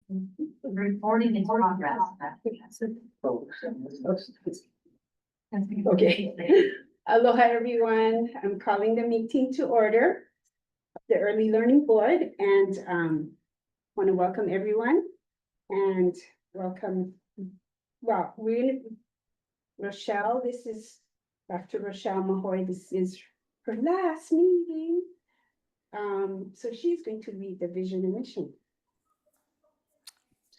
Reporting in progress. Okay. Aloha, everyone. I'm calling the meeting to order, the Early Learning Board, and want to welcome everyone and welcome. Well, Rochelle. This is Dr. Rochelle Mahoy. This is her last meeting. So she's going to lead the vision and mission.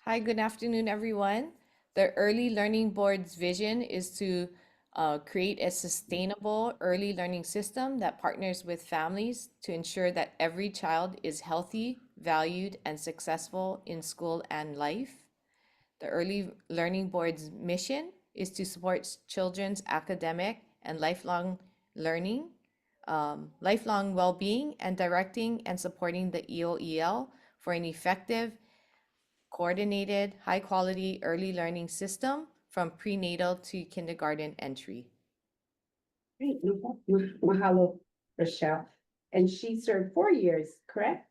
Hi, good afternoon, everyone. The Early Learning Board's vision is to create a sustainable early learning system that partners with families to ensure that every child is healthy, valued, and successful in school and life. The Early Learning Board's mission is to support children's academic and lifelong learning, lifelong well-being, and directing and supporting the EOEL for an effective, coordinated, high-quality early learning system from prenatal to kindergarten entry. Great, mahalo, Rochelle. And she served 4 years, correct?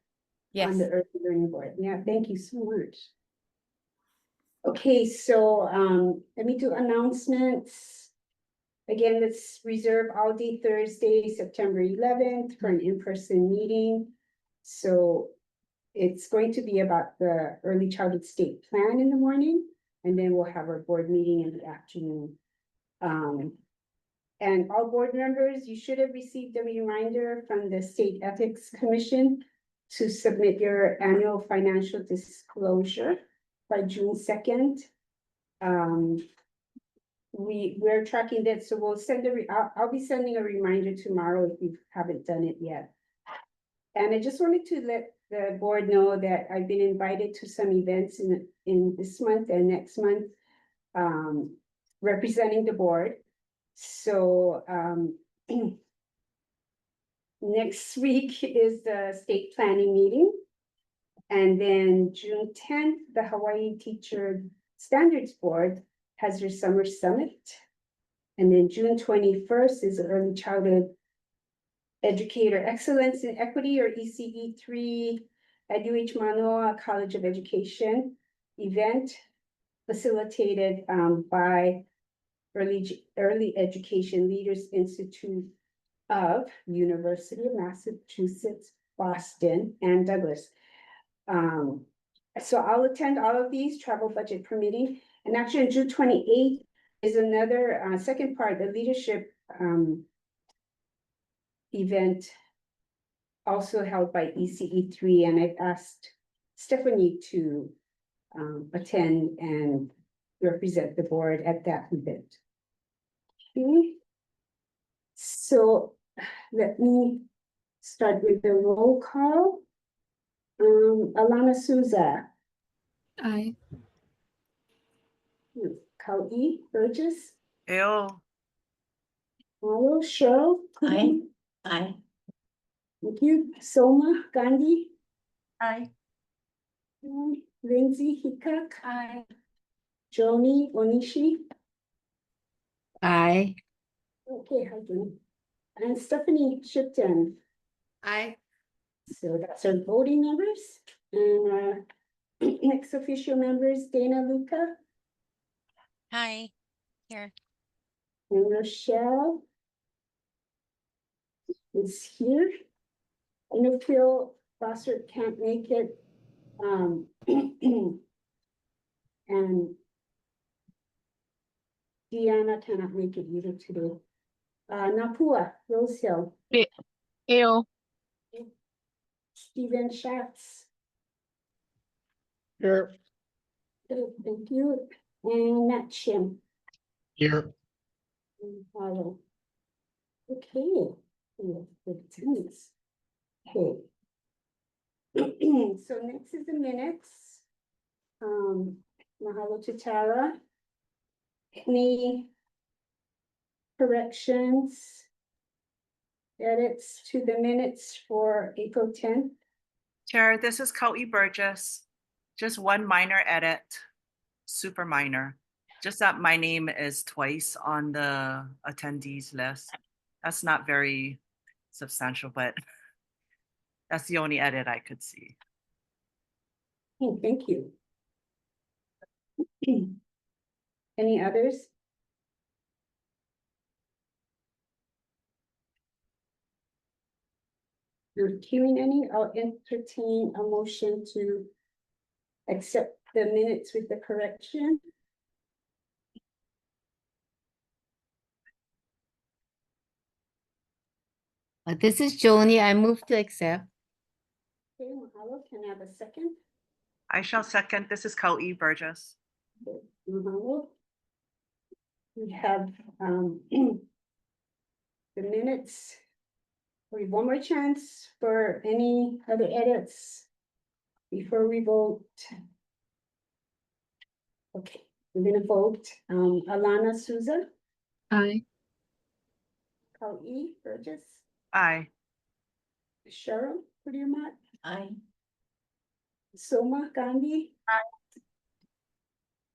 Yes. On the Early Learning Board. Yeah, thank you so much. Okay, so let me do announcements. Again, let's reserve all day Thursday, September 11th for an in-person meeting. So it's going to be about the early childhood state plan in the morning, and then we'll have our board meeting in the afternoon. And all board members, you should have received a reminder from the State Ethics Commission to submit your annual financial disclosure by June 2nd. We're tracking that, so we'll send I'll be sending a reminder tomorrow if you haven't done it yet. And I just wanted to let the board know that I've been invited to some events in this month and next month, representing the board. So next week is the state planning meeting. And then June 10th, the Hawaii Teacher Standards Board has their summer summit. And then June 21st is the Early Childhood Educator Excellence in Equity, or ECE3 at UH Manoa College of Education event facilitated by Early Education Leaders Institute of University of Massachusetts, Boston, and Douglas. So I'll attend all of these, travel budget permitting. And actually on June 28th is another second part, the leadership event also held by ECE3, and I've asked Stephanie to attend and represent the board at that event. Okay. So let me start with the roll call. Alana Souza. Aye. Kau'i Burgess. Ew. Hello, Cheryl. Aye. Aye. Thank you. Soma Gandhi. Aye. Lindsay Hickok. Aye. Joni Onishi. Aye. Okay, hi, Joni. And Stephanie Shipton. Aye. So that's our voting members. And ex officio members, Dana Luca Hi, here. and Rochelle is here. And if Phil Bossert can't make it, and Deanna cannot make it either today. Napua, Rose Hill, Ew. Stephen Schatz. Here. Good, thank you. And Matt Shim. Here. Hello. Okay. Okay. So next is the minutes. Mahalo to Tara. Any corrections, edits to the minutes for April 10th? Chair, this is Kau'i Burgess. Just one minor edit, super minor. Just that my name is twice on the attendees list. That's not very substantial, but that's the only edit I could see. Oh, thank you. Any others? Not hearing any, I'll entertain a motion to accept the minutes with the correction. This is Joni. I move to accept. Okay, Mahalo, can I have a second? I shall second. This is Kau'i Burgess. Mahalo. We have, the minutes. We have one more chance for any other edits before we vote. Okay, we're gonna vote, Alana Souza, Aye. Kau'i Burgess, Aye. Cheryl Pudiamat, Aye. Soma Gandhi.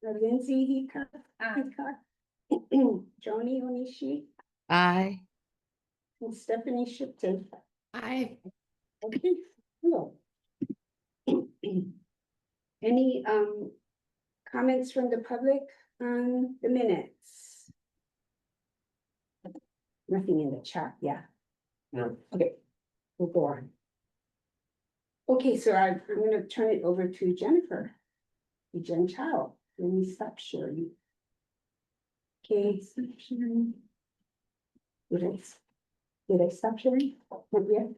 Lindsay Hika. Joni Onishi Aye. and Stephanie Shipton. Aye. Okay, cool. Any comments from the public on the minutes? Nothing in the chat, yeah. No. Okay, we'll go on. Okay, so I'm gonna turn it over to Jennifer. Jen Chow, let me stop sharing. Okay, stop sharing. Did I stop sharing? Not yet.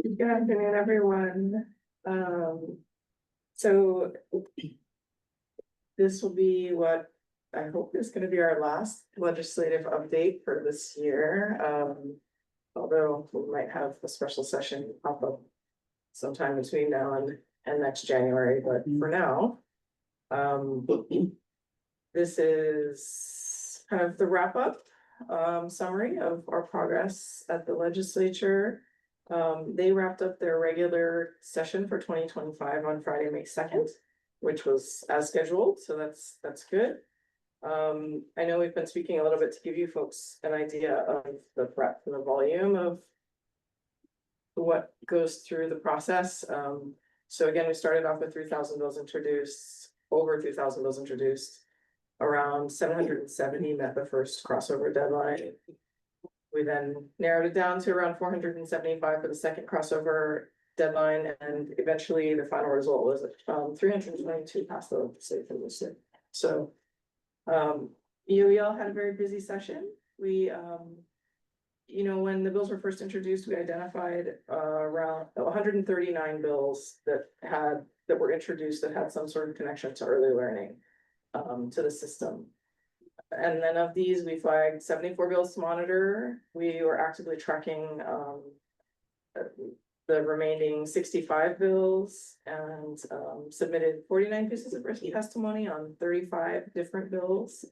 Good afternoon, everyone. So this will be what I hope is gonna be our last legislative update for this year. Although we might have a special session pop up sometime between now and next January, but for now, this is kind of the wrap up summary of our progress at the legislature. They wrapped up their regular session for 2025 on Friday, May 2nd, which was as scheduled, so that's good. I know we've been speaking a little bit to give you folks an idea of the breadth and the volume of what goes through the process. So again, we started off with 3,000 bills introduced, over 2,000 bills introduced. Around 770 met the first crossover deadline. We then narrowed it down to around 475 for the second crossover deadline, and eventually the final result was 322 passed the legislature. So EOEL had a very busy session. We when the bills were first introduced, we identified around 139 bills that were introduced that had some sort of connection to early learning to the system. And then of these, we flagged 74 bills to monitor. We were actively tracking the remaining 65 bills and submitted 49 pieces of written testimony on 35 different bills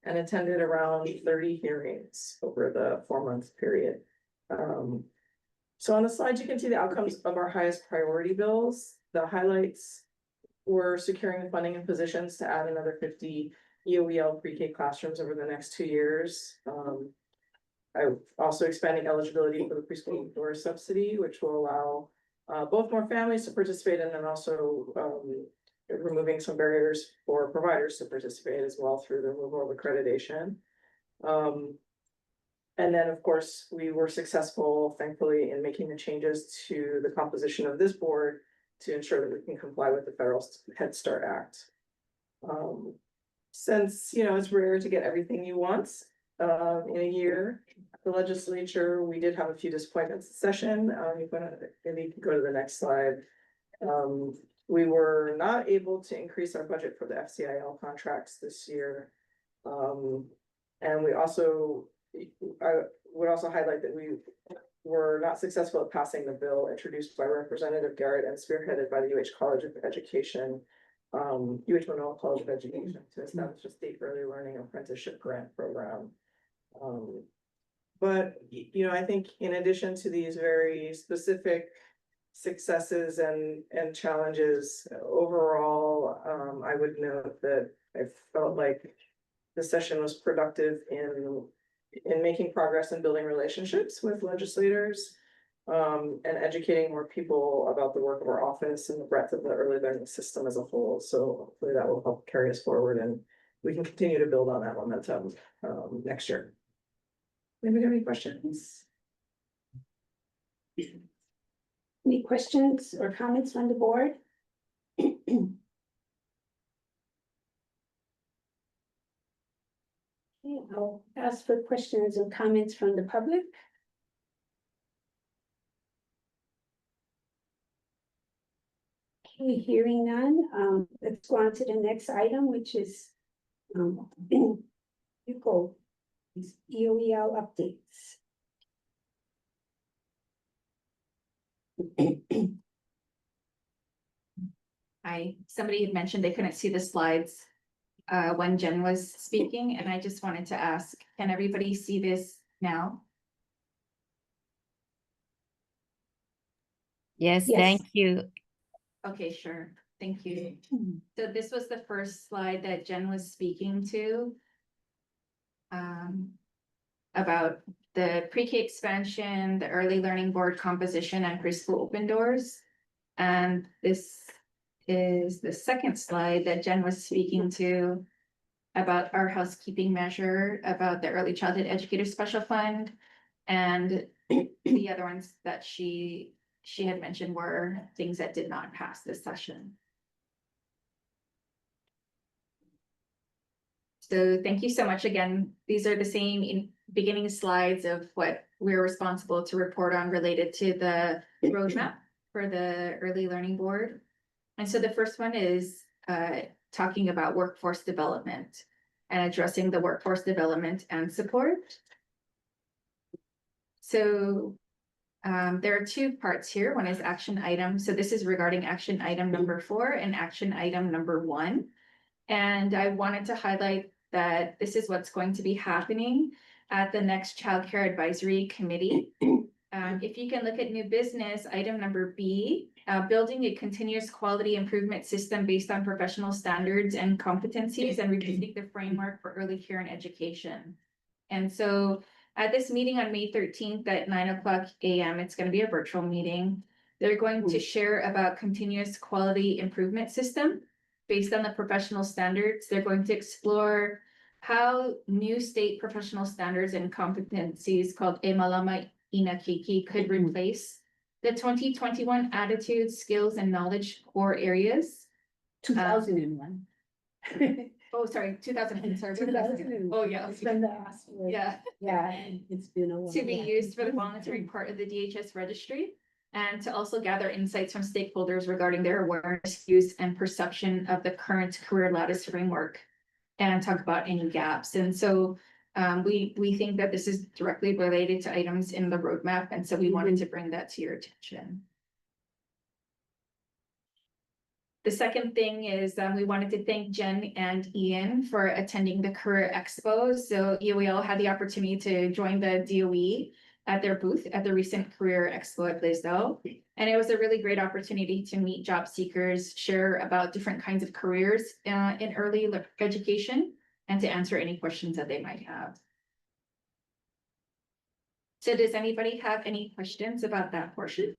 and attended around 30 hearings over the 4-month period. So on the slide, you can see the outcomes of our highest priority bills. The highlights were securing the funding and positions to add another 50 EOEL pre-K classrooms over the next 2 years. I also expanding eligibility for the preschool door subsidy, which will allow both more families to participate and then also removing some barriers for providers to participate as well through the removal of accreditation. And then, of course, we were successful, thankfully, in making the changes to the composition of this board to ensure that we can comply with the federal Head Start Act. Since, it's rare to get everything you want in a year, the legislature, we did have a few disappointments this session. Maybe you can go to the next slide. We were not able to increase our budget for the FCIL contracts this year. And we also, I would also highlight that we were not successful at passing the bill introduced by Representative Garrett and spearheaded by the UH College of Education, UH Monroe College of Education, to establish a state early learning apprenticeship grant program. But, I think in addition to these very specific successes and challenges overall, I would note that I felt like the session was productive in making progress and building relationships with legislators. and educating more people about the work of our office and the breadth of the early learning system as a whole. So hopefully that will help carry us forward and we can continue to build on that momentum next year. Anybody have any questions? Any questions or comments from the board? Okay, I'll ask for questions and comments from the public. Okay, hearing none, let's go on to the next item, which is ELB EOEL updates. Somebody had mentioned they couldn't see the slides when Jen was speaking, and I just wanted to ask, can everybody see this now? Yes, Yes. thank you. Okay, sure, thank you. So this was the first slide that Jen was speaking to. About the pre-K expansion, the early learning board composition and preschool open doors. And this is the second slide that Jen was speaking to about our housekeeping measure, about the early childhood educator special fund. And the other ones that she had mentioned were things that did not pass this session. So thank you so much again. These are the same beginning slides of what we're responsible to report on related to the roadmap for the early learning board. And so the first one is talking about workforce development and addressing the workforce development and support. So there are two parts here. One is action item. So this is regarding action item number 4 and action item number 1. And I wanted to highlight that this is what's going to be happening at the next Childcare Advisory Committee. If you can look at new business, item number B, building a continuous quality improvement system based on professional standards and competencies and revisiting the framework for early care and education. And so at this meeting on May 13th at 9:00 a.m., it's going to be a virtual meeting. They're going to share about continuous quality improvement system based on the professional standards. They're going to explore how new state professional standards and competencies called Emalama Inakiki could replace the 2021 attitudes, skills, and knowledge core areas. 2001. Oh, sorry, 2000, sorry. 2001. Oh, yeah. It's been the last word. Yeah. Yeah, it's been a while. To be Yeah. used for the voluntary part of the DHS registry, and to also gather insights from stakeholders regarding their awareness, use, and perception of the current career lattice framework, and talk about any gaps. And so we think that this is directly related to items in the roadmap, and so we wanted to bring that to your attention. The second thing is we wanted to thank Jen and Ian for attending the Career Expo. So we all had the opportunity to join the DOE at their booth at the recent Career Expo at Blaisdell. And it was a really great opportunity to meet job seekers, share about different kinds of careers in early education, and to answer any questions that they might have. So does anybody have any questions about that portion?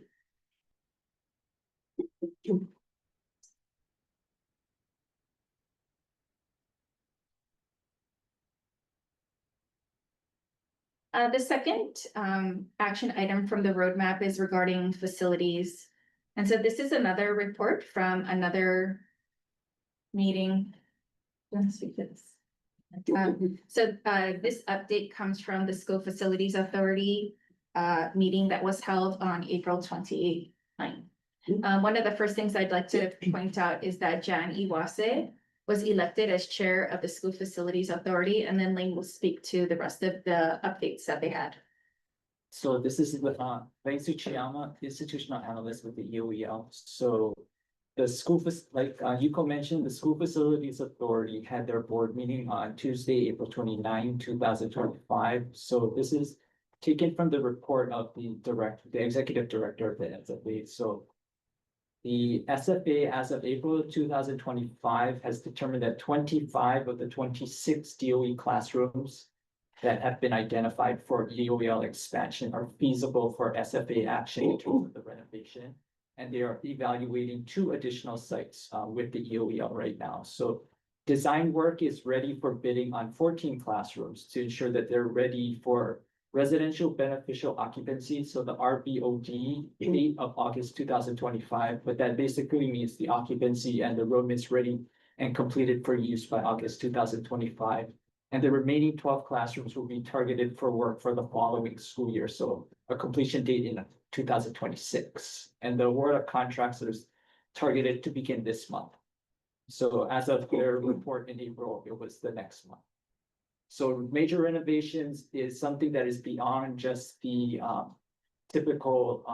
The second action item from the roadmap is regarding facilities. And so this is another report from another meeting. Let's see this. So this update comes from the School Facilities Authority meeting that was held on April 28th. One of the first things I'd like to point out is that Jan Iwase was elected as chair of the School Facilities Authority, and then Ling will speak to the rest of the updates that they had. So this is with Ling Tsuchiyama, institutional analyst with the EOEL. So the school, like Yuko mentioned, the School Facilities Authority had their board meeting on Tuesday, April 29, 2025. So this is taken from the report of the executive director of the SFA. So the SFA, as of April 2025, has determined that 25 of the 26 DOE classrooms that have been identified for EOL expansion are feasible for SFA action in terms of the renovation. And they are evaluating 2 additional sites with the EOL right now. So design work is ready for bidding on 14 classrooms to ensure that they're ready for residential beneficial occupancy. So the RBOD date of August 2025, but that basically means the occupancy and the room is ready and completed for use by August 2025. And the remaining 12 classrooms will be targeted for work for the following school year. So a completion date in 2026. And the award of contracts is targeted to begin this month. So as of their report in April, it was the next month. So major renovations is something that is beyond just the typical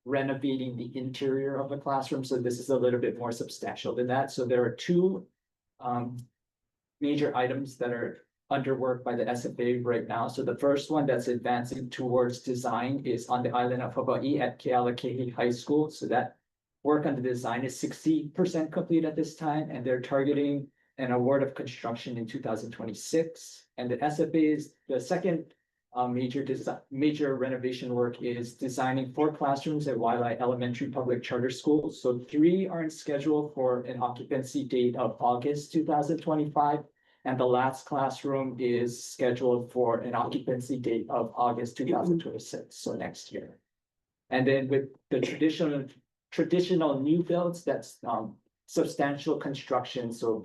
renovating the interior of the classroom. So this is a little bit more substantial than that. So there are 2 major items that are under work by the SFA right now. So the first one that's advancing towards design is on the island of Hawaii at Kealakehe High School. So that work on the design is 60% complete at this time, and they're targeting an award of construction in 2026. And the SFA's, the second major renovation work is designing 4 classrooms at Waialae Elementary Public Charter School. So 3 are in schedule for an occupancy date of August 2025. And the last classroom is scheduled for an occupancy date of August 2026, so next year. And then with the traditional new builds, that's substantial construction, so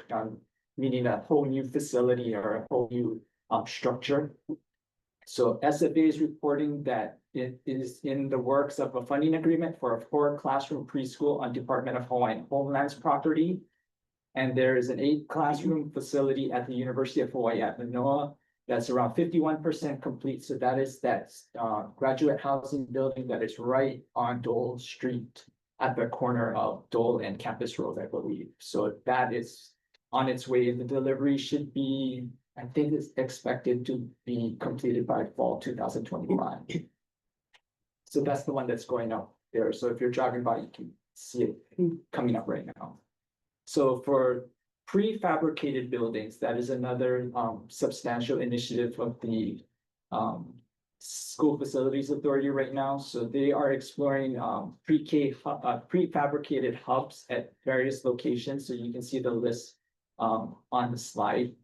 meaning a whole new facility or a whole new structure. So SFA is reporting that it is in the works of a funding agreement for a 4 classroom preschool on Department of Hawaiian Homeland's property. And there is an 8 classroom facility at the University of Hawaii at Manoa that's around 51% complete. So that is that graduate housing building that is right on Dole Street at the corner of Dole and Campus Road, I believe. So that is on its way. The delivery should be, I think it's expected to be completed by fall 2025. So that's the one that's going up there. So if you're driving by, you can see it coming up right now. So for prefabricated buildings, that is another substantial initiative of the School Facilities Authority right now. So they are exploring prefabricated hubs at various locations. So you can see the list on the slide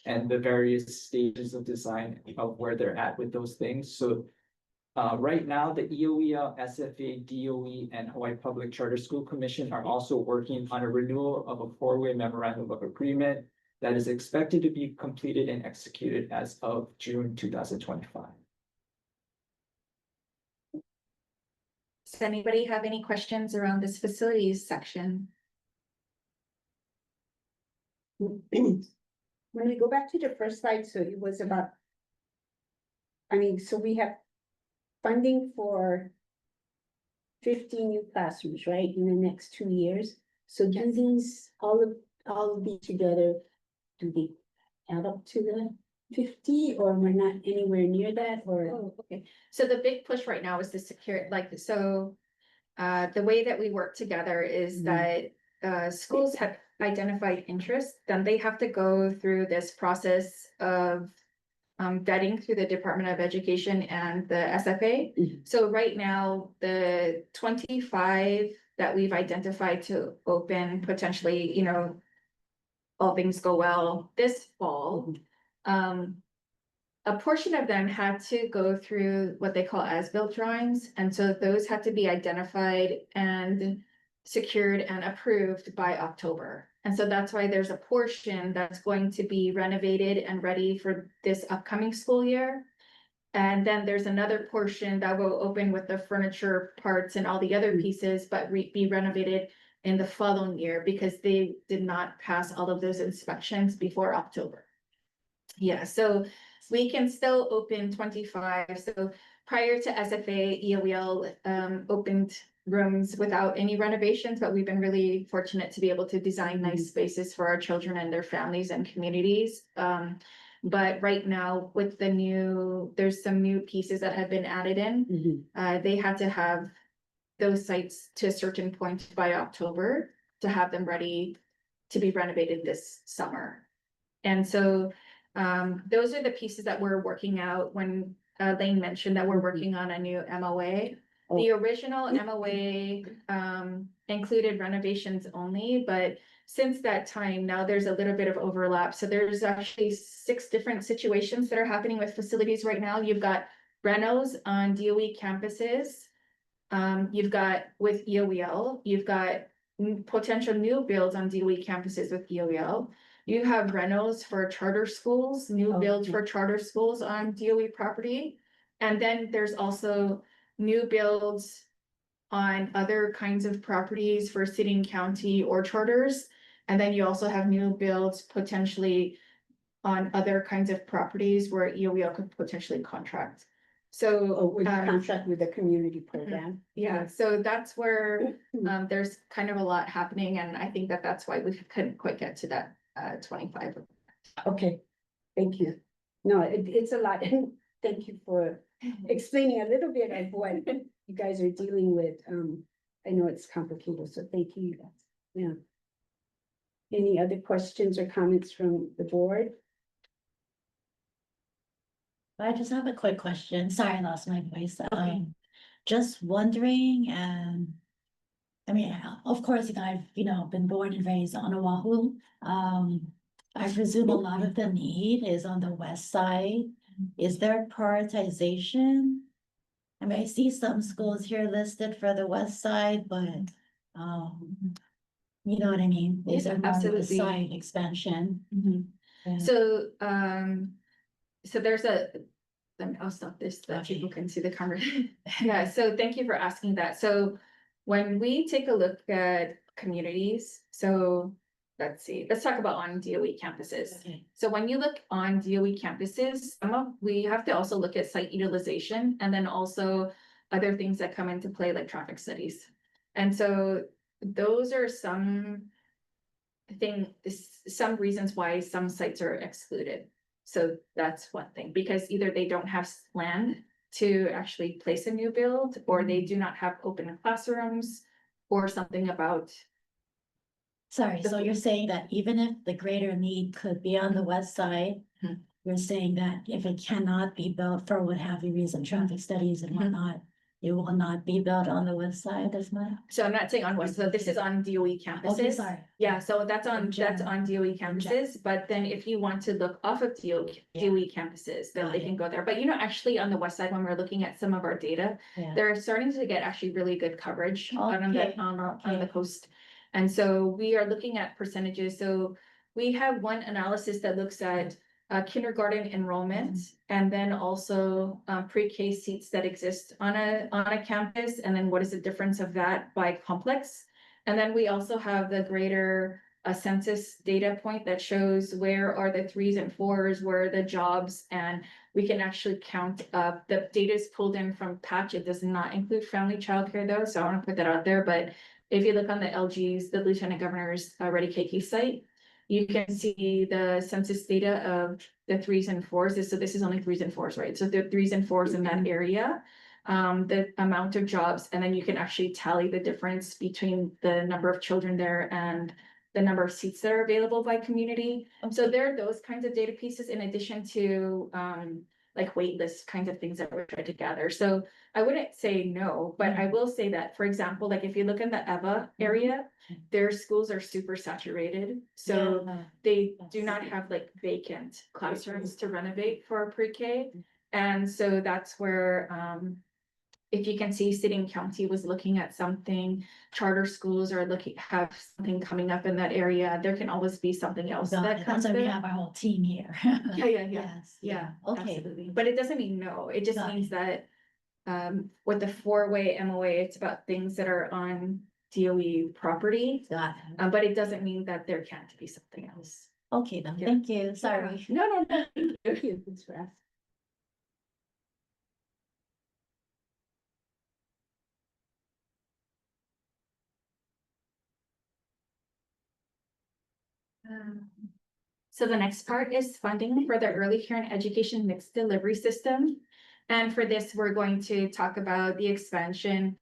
and the various stages of design of where they're at with those things. So right now, the EOEL, SFA, DOE, and Hawaii Public Charter School Commission are also working on a renewal of a 4-way memorandum of agreement that is expected to be completed and executed as of June 2025. Does anybody have any questions around this facilities section? When we go back to the first slide, so it was about, so we have funding for 50 new classrooms, right, in the next 2 years. So do these, all of these together, do they add up to the 50, or we're not anywhere near that, or? Oh, okay. So the big push right now is to secure, the way that we work together is that schools have identified interest, then they have to go through this process of vetting through the Department of Education and the SFA. So right now, the 25 that we've identified to open potentially, all things go well this fall. A portion of them had to go through what they call as-built drawings. And so those had to be identified and secured and approved by October. And so that's why there's a portion that's going to be renovated and ready for this upcoming school year. And then there's another portion that will open with the furniture parts and all the other pieces, but be renovated in the following year because they did not pass all of those inspections before October. Yeah, so we can still open 25. So prior to SFA, EOEL opened rooms without any renovations, but we've been really fortunate to be able to design nice spaces for our children and their families and communities. But right now with there's some new pieces that have been added in. They had to have those sites to a certain point by October to have them ready to be renovated this summer. And so those are the pieces that we're working out when Lane mentioned that we're working on a new MOA. The original MOA included renovations only, but since that time, now there's a little bit of overlap. So there's actually 6 different situations that are happening with facilities right now. You've got renos on DOE campuses. You've got with EOEL, you've got potential new builds on DOE campuses with EOEL. You have renos for charter schools, new builds for charter schools on DOE property. And then there's also new builds on other kinds of properties for city and county or charters. And then you also have new builds potentially on other kinds of properties where EOEL could potentially contract. So With contract with the community program. yeah, so that's where there's kind of a lot happening, and I think that that's why we couldn't quite get to that 25. Okay, thank you. No, it's a lot. Thank you for explaining a little bit of what you guys are dealing with. I know it's complicated, so thank you. Yeah. Any other questions or comments from the board? I just have a quick question. Sorry, I lost my voice. Just wondering, I mean, of course, I've been born and raised on Oahu. I presume a lot of the need is on the west side. Is there prioritization? I mean, I see some schools here listed for the west side, but, you know what I mean? Is there more Absolutely. west side expansion? Yeah. So, so there's I'll stop this so that people can see the camera. Yeah, so thank you for asking that. So when we take a look at communities, so let's see, let's talk about on DOE campuses. Okay. So when you look on DOE campuses, we have to also look at site utilization and then also other things that come into play like traffic studies. And so those are some reasons why some sites are excluded. So that's one thing, because either they don't have land to actually place a new build, or they do not have open classrooms, or something about. Sorry, so you're saying that even if the greater need could be on the west side, Mhm. you're saying that if it cannot be built for what have you reason, traffic studies and whatnot, it will not be built on the west side as well? So I'm not saying on west, so this is on DOE campuses. Okay, sorry. Yeah, so that's on general. DOE campuses, but then if you want to look off of DOE campuses, then Got they it. can go there. But actually on the west side, when we're looking at some of our data, Yeah. they're starting to get actually really good coverage on the Okay, on the okay. coast. And so we are looking at percentages. So we have one analysis that looks at kindergarten enrollment, and then also pre-K seats that exist on a campus, and then what is the difference of that by complex. And then we also have the greater census data point that shows where are the 3s and 4s, where are the jobs, and we can actually count up. The data is pulled in from Patch. It does not include family childcare though, so I want to put that out there. But if you look on the LG's, the Lieutenant Governor's Ready KK site, you can see the census data of the 3s and 4s. So this is only 3s and 4s, right? So the 3s and 4s in that area, the amount of jobs, and then you can actually tally the difference between the number of children there and the number of seats that are available by community. So there are those kinds of data pieces in addition to like wait list kinds of things that we're trying to gather. So I wouldn't say no, but I will say that, for example, like if you look in the EVA area, their schools are super saturated. So Yeah. they do not have like vacant classrooms to renovate for pre-K. And so that's where, if you can see, City and County was looking at something, charter schools are have something coming up in that area. There can always be something else Got that it. comes That's why we there. have our whole team here. Yeah. Yes, Yeah, okay. absolutely. But it doesn't mean no. It just Got means it. that with the 4-way MOA, it's about things that are on DOE property. Got it. But it doesn't mean that there can't be something else. Okay, then, Yeah. thank you, sorry. No. Thank you. Thanks for asking. So the next part is funding for the early care and education mixed delivery system. And for this, we're going to talk about the expansion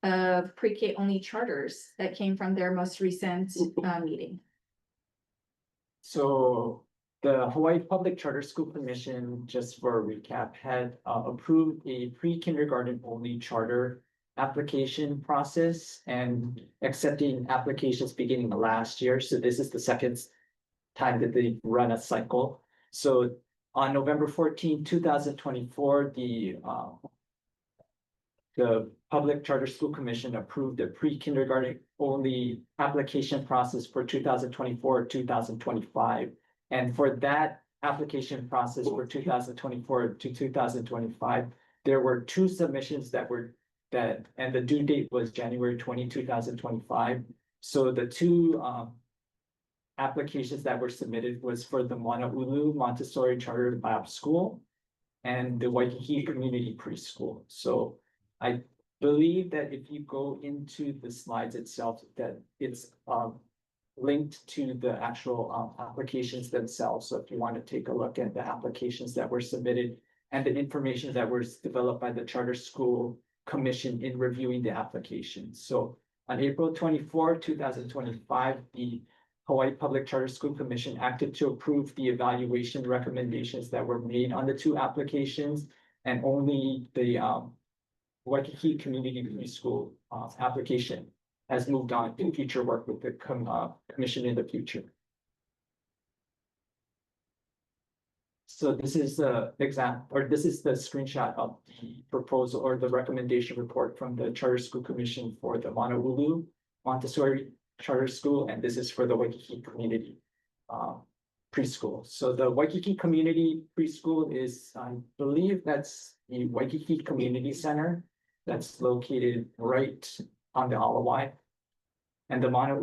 of pre-K only charters that came from their most recent meeting. So The Hawaii Public Charter School Commission, just for a recap, had approved a pre-kindergarten only charter application process and accepting applications beginning last year. So this is the second time that they run a cycle. So on November 14, 2024, the Public Charter School Commission approved a pre-kindergarten only application process for 2024, 2025. And for that application process for 2024 to 2025, there were two submissions and the due date was January 20, 2025. So the two applications that were submitted was for the Mauna Montessori Charter Lab School and the Waikiki Community Preschool. So I believe that if you go into the slides itself, that it's linked to the actual applications themselves. So if you want to take a look at the applications that were submitted and the information that was developed by the Charter School Commission in reviewing the applications. So on April 24, 2025, the Hawaii Public Charter School Commission acted to approve the evaluation recommendations that were made on the two applications, and only the Waikiki Community Preschool application has moved on to future work with the commission in the future. So this is the this is the screenshot of the proposal or the recommendation report from the Charter School Commission for the Mauna Montessori Charter School, and this is for the Waikiki Community Preschool. So the Waikiki Community Preschool is, I believe that's the Waikiki Community Center that's located right on the Alawai. And the Mauna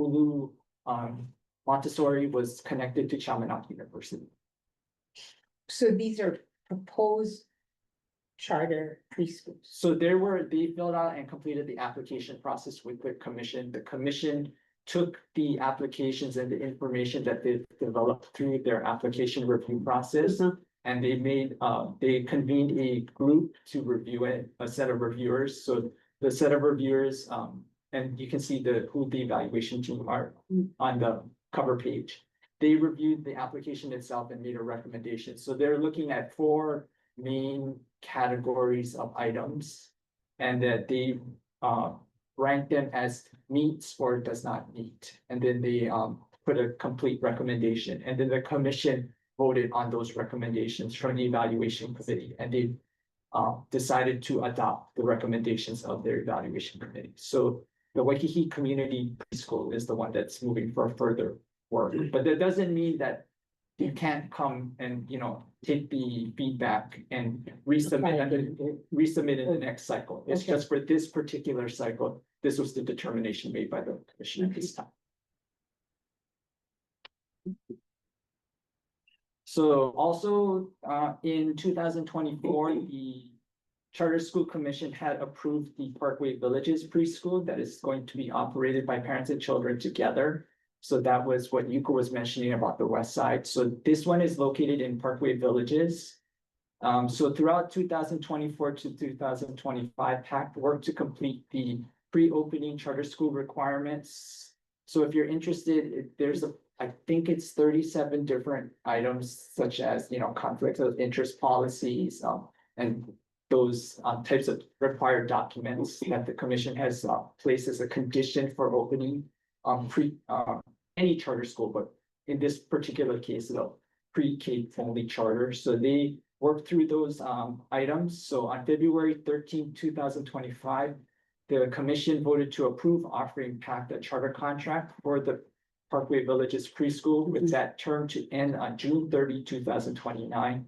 Montessori was connected to Chaminade University. So these are proposed charter preschools. So they filled out and completed the application process with the commission. The commission took the applications and the information that they developed through their application review process. And they convened a group to review it, a set of reviewers. So the set of reviewers, and you can see who the evaluation team are on the cover page. They reviewed the application itself and made a recommendation. So they're looking at 4 main categories of items, and that they rank them as meets or does not meet. And then they put a complete recommendation, and then the commission voted on those recommendations from the evaluation committee, and they decided to adopt the recommendations of their evaluation committee. So the Waikiki Community Preschool is the one that's moving for further work, but that doesn't mean that you can't come and, take the feedback and resubmit in the next cycle. It's just for this particular cycle, this was the determination made by the commission at this time. So also in 2024, the Charter School Commission had approved the Parkway Villages preschool that is going to be operated by parents and children together. So that was what Yuko was mentioning about the west side. So this one is located in Parkway Villages. So throughout 2024 to 2025, PACT worked to complete the pre-opening charter school requirements. So if you're interested, there's I think it's 37 different items, such as, conflict of interest policies, and those types of required documents that the commission has placed as a condition for opening any charter school, but in this particular case, pre-K only charter. So they worked through those items. So on February 13, 2025, the commission voted to approve offering PACT a charter contract for the Parkway Villages preschool with that term to end on June 30, 2029.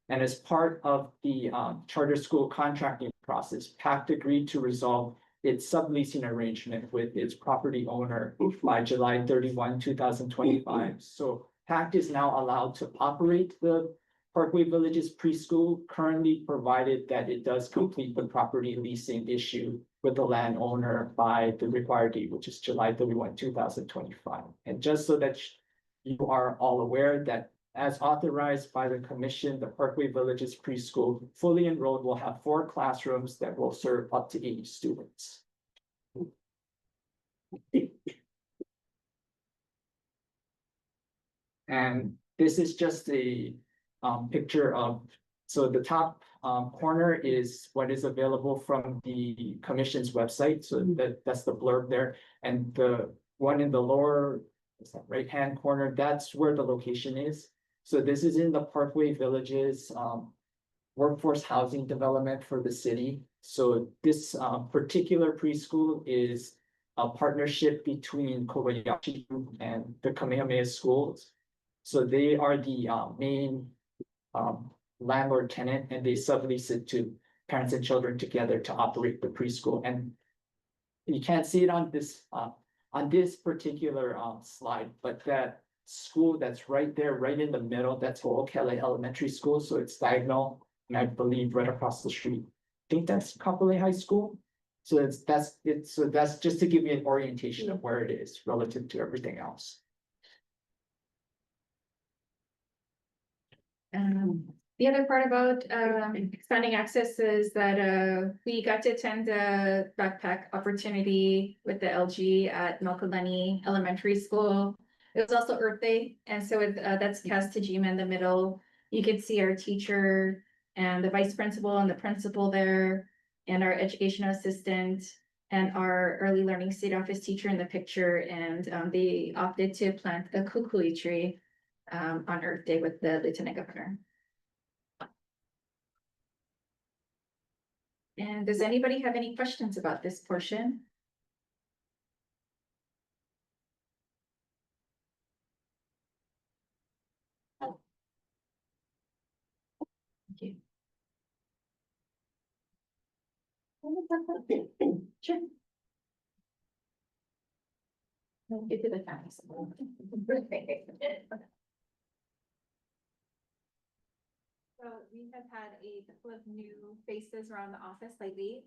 And as part of the charter school contracting process, PACT agreed to resolve its subleasing arrangement with its property owner by July 31, 2025. So PACT is now allowed to operate the Parkway Villages preschool, currently provided that it does complete the property leasing issue with the landowner by the required date, which is July 31, 2025. And just so that you are all aware that as authorized by the commission, the Parkway Villages preschool fully enrolled will have 4 classrooms that will serve up to 80 students. And this is just a picture of, so the top corner is what is available from the commission's website, so that's the blurb there. And the one in the lower right-hand corner, that's where the location is. So this is in the Parkway Villages workforce housing development for the city. So this particular preschool is a partnership between Kobayashi Group and the Kamehameha Schools. So they are the main landlord tenant, and they sublease it to parents and children together to operate the preschool. And you can't see it on this particular slide, but that school that's right there, right in the middle, that's Ho'okele Elementary School. So it's diagonal, and I believe right across the street. I think that's Kapolei High School. So that's just to give you an orientation of where it is relative to everything else. The other part about expanding access is that we got to attend a backpack opportunity with the LG at Nokalani Elementary School. It was also Earth Day, and so that's Kaz Tajima in the middle. You could see our teacher and the vice principal and the principal there, and our educational assistant and our early learning state office teacher in the picture. And they opted to plant a kukui tree on Earth Day with the Lieutenant Governor. And does anybody have any questions about this portion? Thank you. Sure. Get to the facts. So we have had a couple of new faces around the office lately.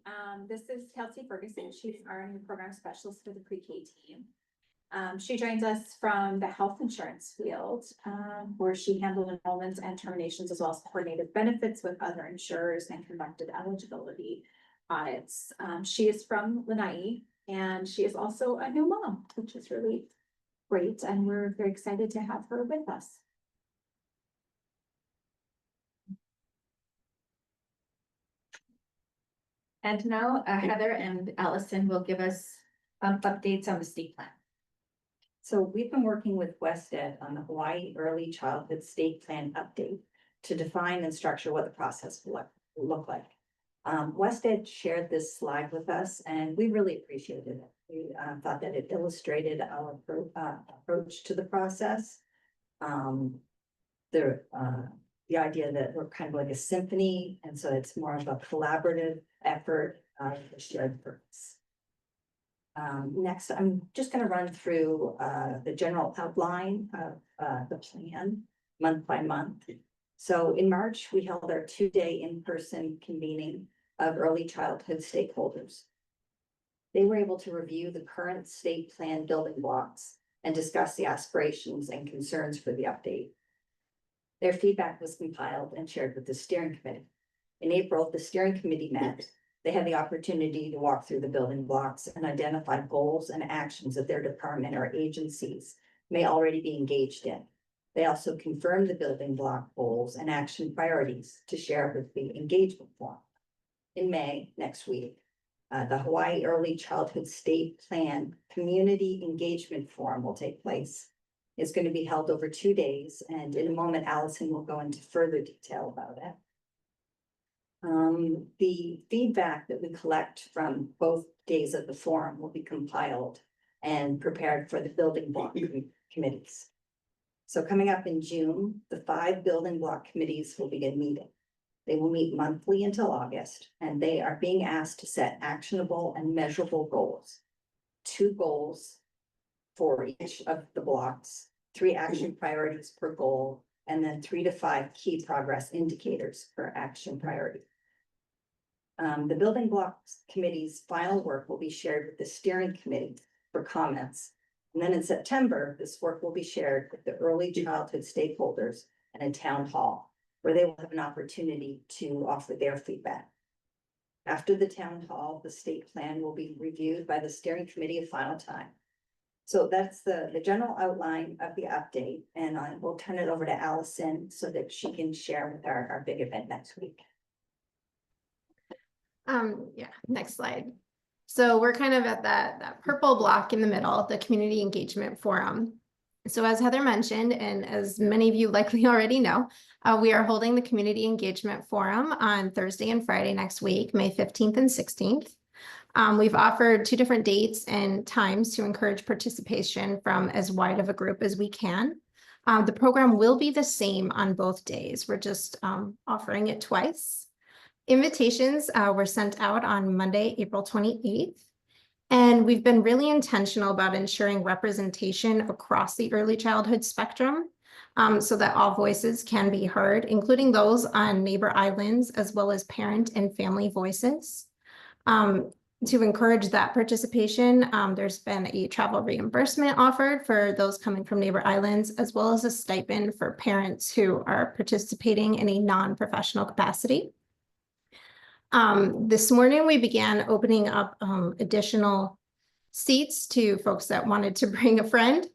This is Kelsey Ferguson. She's our new program specialist for the pre-K team. She joins us from the health insurance field, where she handled enrollments and terminations, as well as coordinated benefits with other insurers and conducted eligibility audits. She is from Lanai, and she is also a new mom, which is really great. And we're very excited to have her with us. And now Heather and Allison will give us updates on the state plan. So we've been working with WestEd on the Hawaii Early Childhood State Plan update to define and structure what the process will look like. WestEd shared this slide with us, and we really appreciated it. We thought that it illustrated our approach to the process. The idea that we're kind of like a symphony, and so it's more of a collaborative effort for shared purpose. Next, I'm just going to run through the general outline of the plan month by month. So in March, we held our 2-day in-person convening of early childhood stakeholders. They were able to review the current state plan building blocks and discuss the aspirations and concerns for the update. Their feedback was compiled and shared with the steering committee. In April, the steering committee met. They had the opportunity to walk through the building blocks and identify goals and actions that their department or agencies may already be engaged in. They also confirmed the building block goals and action priorities to share with the engagement forum. In May, next week, the Hawaii Early Childhood State Plan Community Engagement Forum will take place. It's going to be held over 2 days, and in a moment, Allison will go into further detail about it. The feedback that we collect from both days of the forum will be compiled and prepared for the building block committees. So coming up in June, the 5 building block committees will begin meeting. They will meet monthly until August, and they are being asked to set actionable and measurable goals. 2 goals for each of the blocks, 3 action priorities per goal, and then 3 to 5 key progress indicators per action priority. The building blocks committee's final work will be shared with the steering committee for comments. And then in September, this work will be shared with the early childhood stakeholders at a town hall, where they will have an opportunity to offer their feedback. After the town hall, the state plan will be reviewed by the steering committee a final time. So that's the general outline of the update, and I will turn it over to Allison so that she can share with our big event next week. Yeah, next slide. So we're kind of at that purple block in the middle, the Community Engagement Forum. So as Heather mentioned, and as many of you likely already know, we are holding the Community Engagement Forum on Thursday and Friday next week, May 15th and 16th. We've offered 2 different dates and times to encourage participation from as wide of a group as we can. The program will be the same on both days. We're just offering it twice. Invitations were sent out on Monday, April 28th. And we've been really intentional about ensuring representation across the early childhood spectrum so that all voices can be heard, including those on neighbor islands, as well as parent and family voices. To encourage that participation, there's been a travel reimbursement offered for those coming from neighbor islands, as well as a stipend for parents who are participating in a non-professional capacity. This morning, we began opening up additional seats to folks that wanted to bring a friend.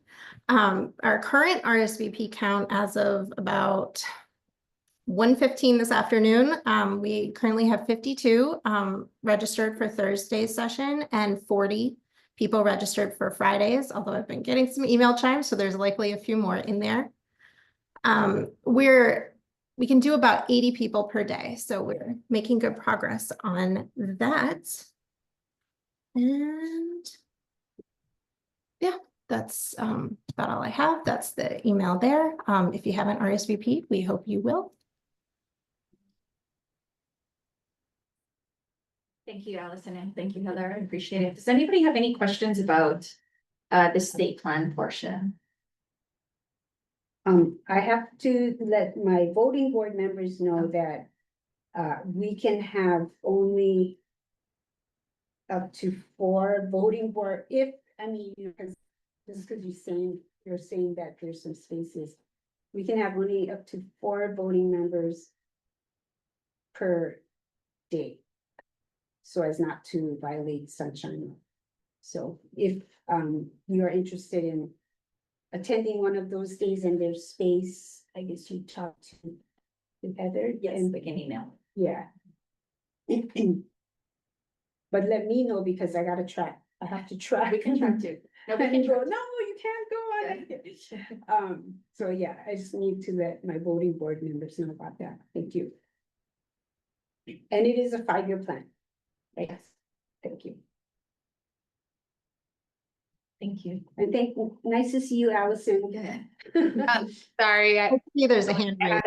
Our current RSVP count as of about 1:15 this afternoon, we currently have 52 registered for Thursday's session and 40 people registered for Fridays, although I've been getting some email chimes, so there's likely a few more in there. We can do about 80 people per day, so we're making good progress on that. And yeah, that's about all I have. That's the email there. If you haven't RSVP'd, we hope you will. Thank you, Allison, and thank you, Heather. I appreciate it. Does anybody have any questions about the state plan portion? I have to let my voting board members know that we can have only up to 4 voting board, because you're saying that there's some spaces. We can have only up to 4 voting members per day, so as not to violate sunshine law. So if you are interested in attending one of those days and there's space, I guess you talk to Heather. Yes, we can email. Yeah. But let me know because I gotta track. I have to track. We can track too. No, we can go, track. no, you can't go on it. So yeah, I just need to let my voting board members know about that. Thank you. And it is a 5-year plan. Right? Yes. Thank you. Thank you. And nice to see you, Allison. Sorry, Hopefully there's a hand raised.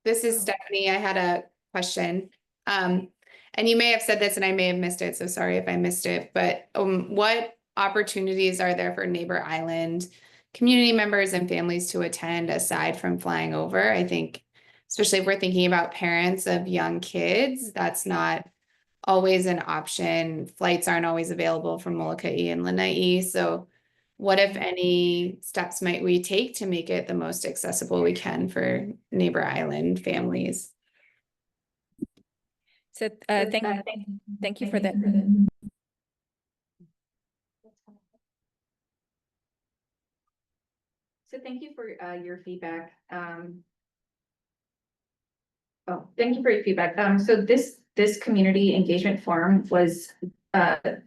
this is Stephanie. I had a question. And you may have said this and I may have missed it, so sorry if I missed it, but what opportunities are there for neighbor island community members and families to attend aside from flying over? I think, especially if we're thinking about parents of young kids, that's not always an option. Flights aren't always available from Molokai and Lanai. So what, if any, steps might we take to make it the most accessible we can for neighbor island families? So thank you for that. So thank you for your feedback. Thank you for your feedback. So this community engagement forum was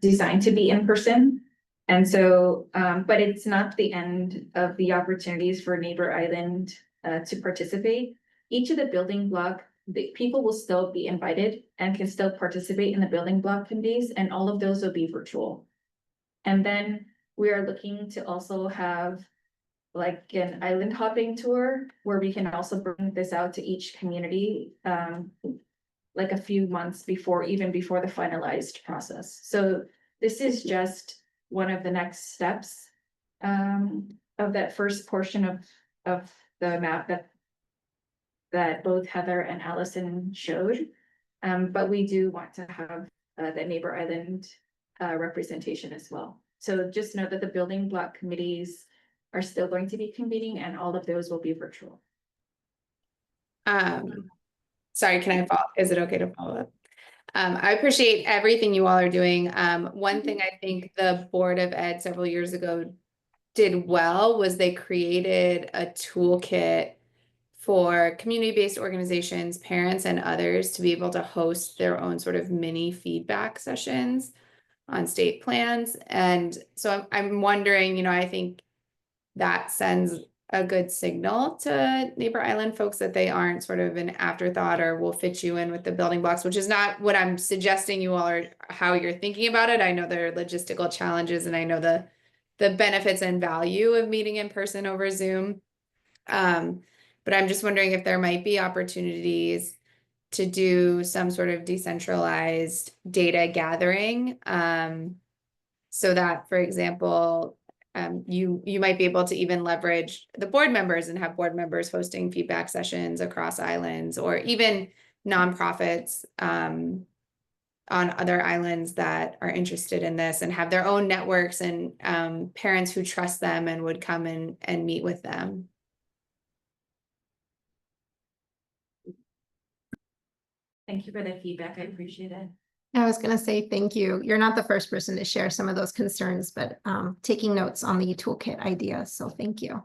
designed to be in person. And so, but it's not the end of the opportunities for Neighbor Island to participate. Each of the building block, the people will still be invited and can still participate in the building block committees, and all of those will be virtual. And then we are looking to also have like an island hopping tour where we can also bring this out to each community like a few months before, even before the finalized process. So this is just one of the next steps of that first portion of the map that both Heather and Allison showed. But we do want to have the neighbor island representation as well. So just know that the building block committees are still going to be convening, and all of those will be virtual. Sorry, can I follow? Is it okay to follow up? I appreciate everything you all are doing. One thing I think the Board of Ed several years ago did well was they created a toolkit for community-based organizations, parents, and others to be able to host their own sort of mini feedback sessions on state plans. And so I'm wondering, you know, I think that sends a good signal to Neighbor Island folks that they aren't sort of an afterthought or will fit you in with the building blocks, which is not what I'm suggesting you all are how you're thinking about it. I know there are logistical challenges and I know the benefits and value of meeting in person over Zoom. But I'm just wondering if there might be opportunities to do some sort of decentralized data gathering. So that, for example, you might be able to even leverage the board members and have board members hosting feedback sessions across islands, or even nonprofits on other islands that are interested in this and have their own networks and parents who trust them and would come and meet with them. Thank you for the feedback. I appreciate it. I was going to say thank you. You're not the first person to share some of those concerns, but taking notes on the toolkit idea. So thank you.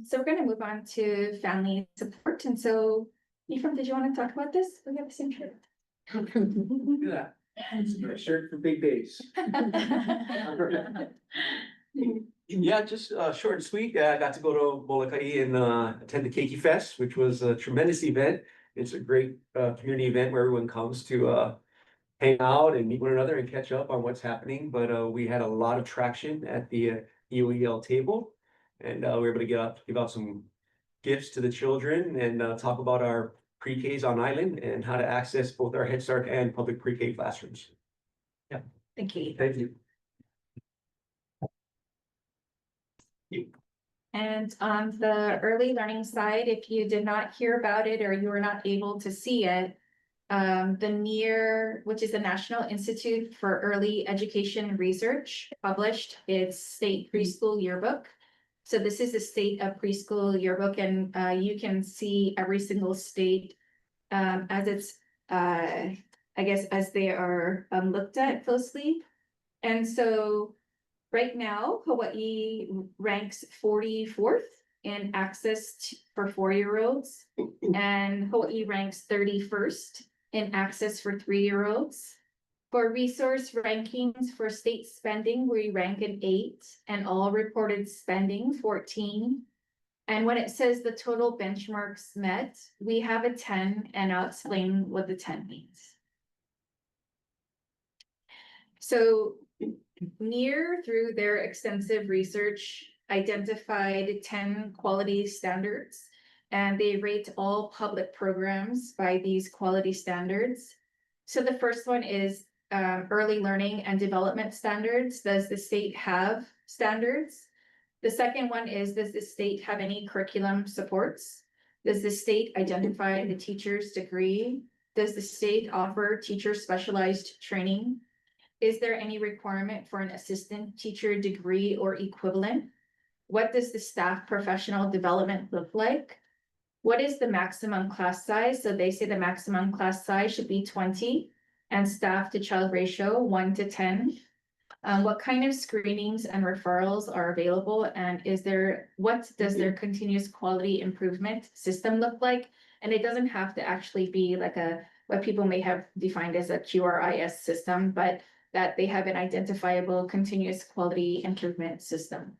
So we're going to move on to family support. And so, Ephraim, did you want to talk about this? We have the same shirt. Yeah, it's a shirt for big days. Yeah, just short and sweet. I got to go to Molokai and attend the Keiki Fest, which was a tremendous event. It's a great community event where everyone comes to hang out and meet one another and catch up on what's happening. But we had a lot of traction at the EOEL table, and we were able to give out some gifts to the children and talk about our pre-Ks on island and how to access both our Head Start and public pre-K classrooms. Yeah. Thank you. Thank you. And on the early learning side, if you did not hear about it or you were not able to see it, the NEAR, which is the National Institute for Early Education Research, published its state preschool yearbook. So this is the state of preschool yearbook, and you can see every single state as it's, I guess, as they are looked at closely. And so right now, Hawaii ranks 44th in access for 4-year-olds, and Hawaii ranks 31st in access for 3-year-olds. For resource rankings for state spending, we rank an 8, and all reported spending 14. And when it says the total benchmarks met, we have a 10, and I'll explain what the 10 means. So NEAR, through their extensive research, identified 10 quality standards, and they rate all public programs by these quality standards. So the first one is early learning and development standards. Does the state have standards? The second one is, does the state have any curriculum supports? Does the state identify the teacher's degree? Does the state offer teacher specialized training? Is there any requirement for an assistant teacher degree or equivalent? What does the staff professional development look like? What is the maximum class size? So they say the maximum class size should be 20 and staff to child ratio 1:10. What kind of screenings and referrals are available? And what does their continuous quality improvement system look like? And it doesn't have to actually be like what people may have defined as a QRIS system, but that they have an identifiable continuous quality improvement system.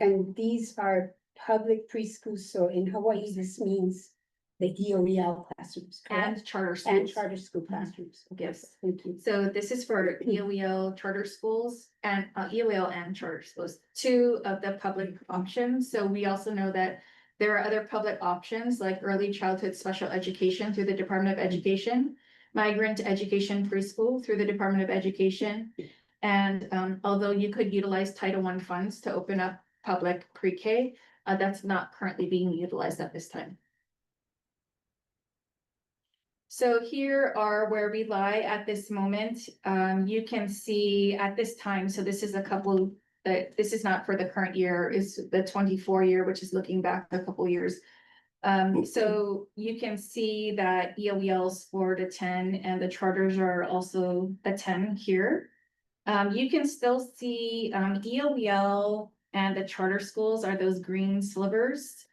And these are public preschools, so in Hawaii, this means the EOEL classrooms, correct? And charter schools. And charter school classrooms. Yes. Thank you. So this is for EOEL charter schools and EOEL and charter schools, 2 of the public options. So we also know that there are other public options like early childhood special education through the Department of Education, migrant education preschool through the Department of Education. And although you could utilize Title I funds to open up public pre-K, that's not currently being utilized at this time. So here are where we lie at this moment. You can see at this time, so this is a couple, this is not for the current year, is the 24 year, which is looking back a couple years. So you can see that ELBL's 4 to 10 and the charters are also a 10 here. You can still see ELBL and the charter schools are those green slivers.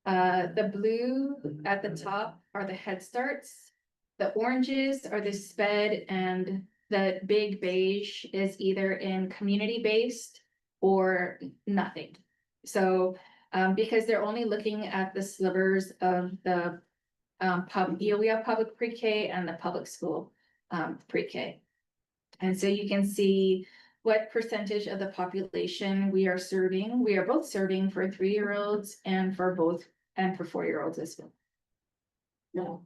The blue at the top are the Head Starts. The oranges are the SPED, and the big beige is either in community-based or nothing. So because they're only looking at the slivers of the ELBL public pre-K and the public school pre-K. And so you can see what percentage of the population we are serving. We are both serving for 3-year-olds and for 4-year-olds as well. No.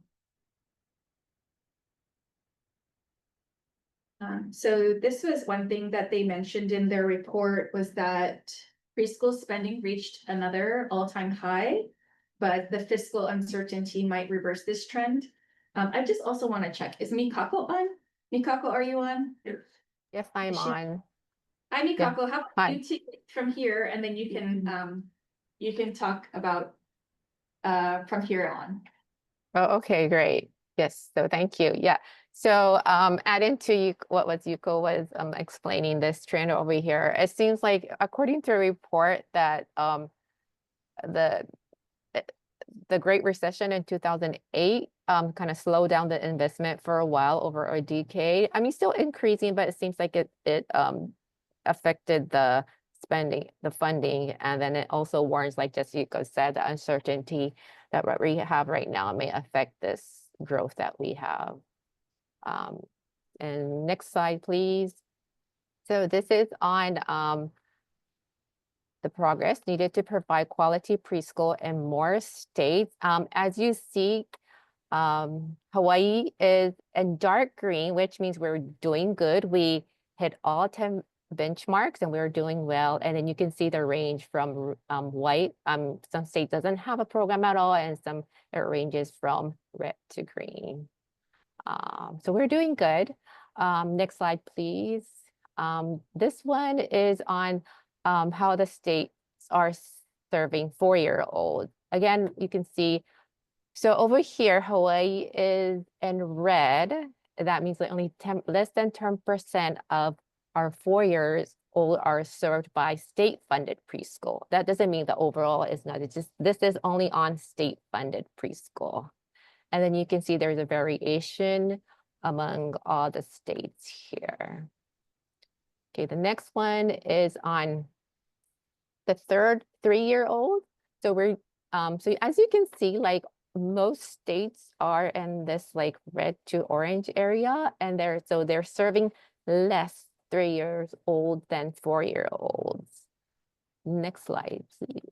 So this was one thing that they mentioned in their report was that preschool spending reached another all-time high, but the fiscal uncertainty might reverse this trend. I just also want to check, is Mikako on? Mikako, are you on? Yes, I'm Is she- on. Hi, Mikako, how Hi. about you take it from here and then you can talk about from here on. Oh, okay, great. Yes, so thank you. Yeah. So adding to what Yuko was explaining this trend over here, it seems like according to a report that the Great Recession in 2008 kind of slowed down the investment for a while over a decade. I mean, still increasing, but it seems like it affected the spending, the funding, and then it also warns, like just Yuko said, the uncertainty that what we have right now may affect this growth that we have. And next slide, please. So this is on the progress needed to provide quality preschool in more states. As you see, Hawaii is in dark green, which means we're doing good. We hit all 10 benchmarks and we're doing well. And then you can see the range from white. Some state doesn't have a program at all, and some it ranges from red to green. So we're doing good. Next slide, please. This one is on how the states are serving 4-year-olds. Again, you can see, so over here, Hawaii is in red. That means that only less than 10% of our 4-year-olds are served by state-funded preschool. That doesn't mean the overall is not, it's just, this is only on state-funded preschool. And then you can see there's a variation among all the states here. Okay, the next one is on the 3-year-old. So we're, so as you can see, like most states are in this like red to orange area, and they're serving less 3-year-olds than 4-year-olds. Next slide, please.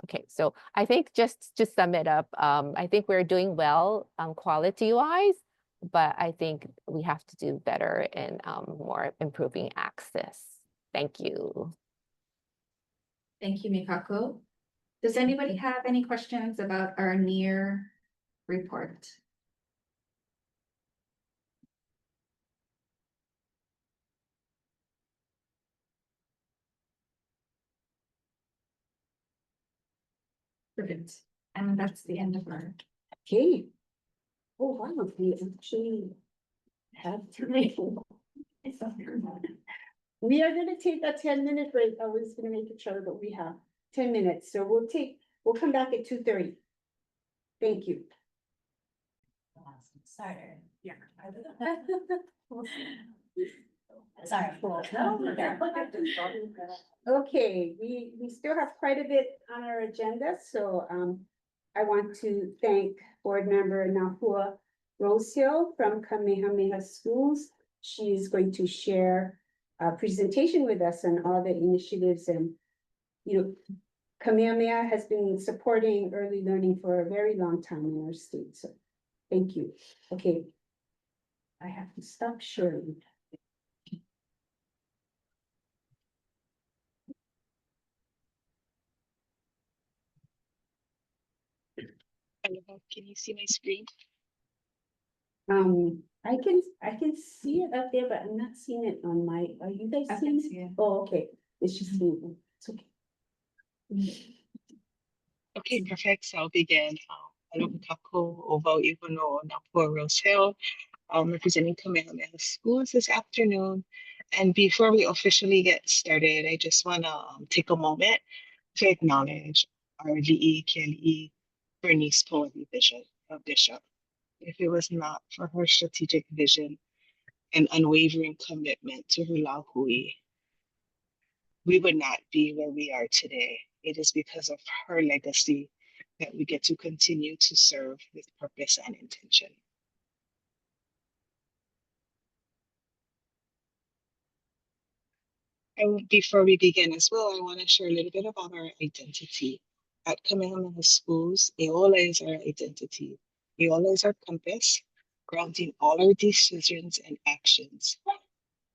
Okay, so I think just to sum it up, I think we're doing well quality-wise, but I think we have to do better in more improving access. Thank you. Thank you, Mikako. Does anybody have any questions about our near report? Brilliant. And that's the end of our. Okay. Oh, wow, we actually have to make. We are gonna take a 10-minute break. I was gonna make it shorter, but we have 10 minutes, so we'll come back at 2:30. Thank you. Sorry. Yeah. Sorry. Okay, we still have quite a bit on our agenda, so I want to thank board member Nahua Rosehill from Kamehameha Schools. She is going to share a presentation with us on all the initiatives, and Kamehameha has been supporting early learning for a very long time in our state, so thank you. Okay, I have to stop sharing. Can you see my screen? I can see it up there, but I'm not seeing it on my, are you guys I can seeing see it? it. Oh, okay, it's just me, it's okay. Okay, perfect. So I'll begin. Hello, Kako, Oval Ihono, Napua Rose Hill, representing Kamehameha Schools this afternoon. And before we officially get started, I just want to take a moment to acknowledge our VE KLE Bernice Poetry Bishop. If it was not for her strategic vision and unwavering commitment to her lahui, we would not be where we are today. It is because of her legacy that we get to continue to serve with purpose and intention. And before we begin as well, I want to share a little bit about our identity. At Kamehameha Schools, Eola is our identity. Eola is our compass, grounding all our decisions and actions,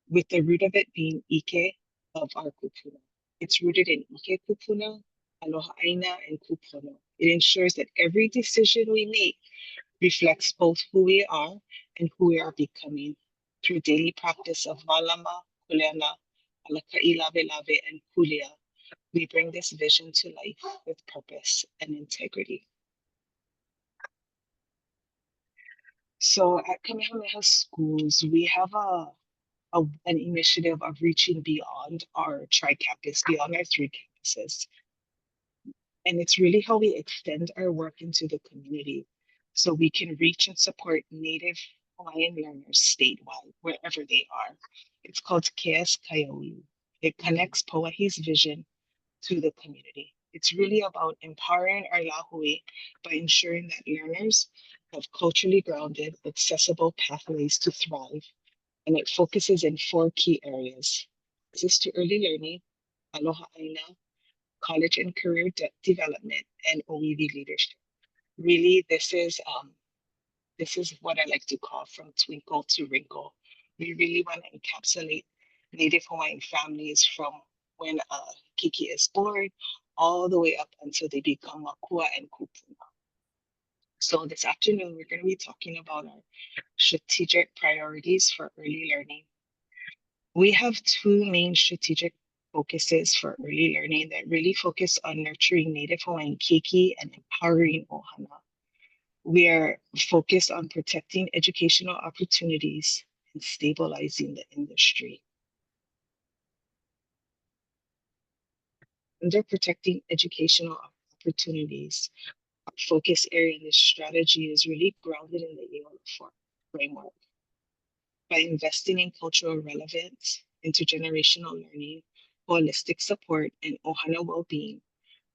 with the root of it being Ike of our kupuna. It's rooted in Ike kupuna, aloha aina, and kupono. It ensures that every decision we make reflects both who we are and who we are becoming through daily practice of malama, kuleana, alakai lave lave, and kulia. We bring this vision to life with purpose and integrity. So at Kamehameha Schools, we have an initiative of reaching beyond our tri-campus, beyond our 3 campuses. And it's really how we extend our work into the community so we can reach and support Native Hawaiian learners statewide, wherever they are. It's called KS Kaioi. It connects Pauahi's vision to the community. It's really about empowering our lahui by ensuring that learners have culturally grounded, accessible pathways to thrive. And it focuses in 4 key areas: access to early learning, aloha aina, college and career development, and OEV leadership. Really, this is what I like to call from twinkle to wrinkle. We really want to encapsulate Native Hawaiian families from when a Kiki is born all the way up until they become Makua and Kupuna. So this afternoon, we're going to be talking about our strategic priorities for early learning. We have 2 main strategic focuses for early learning that really focus on nurturing Native Hawaiian keiki and empowering ohana. We are focused on protecting educational opportunities and stabilizing the industry. Under protecting educational opportunities, our focus area in this strategy is really grounded in the ELB framework. By investing in cultural relevance, intergenerational learning, holistic support, and ohana well-being,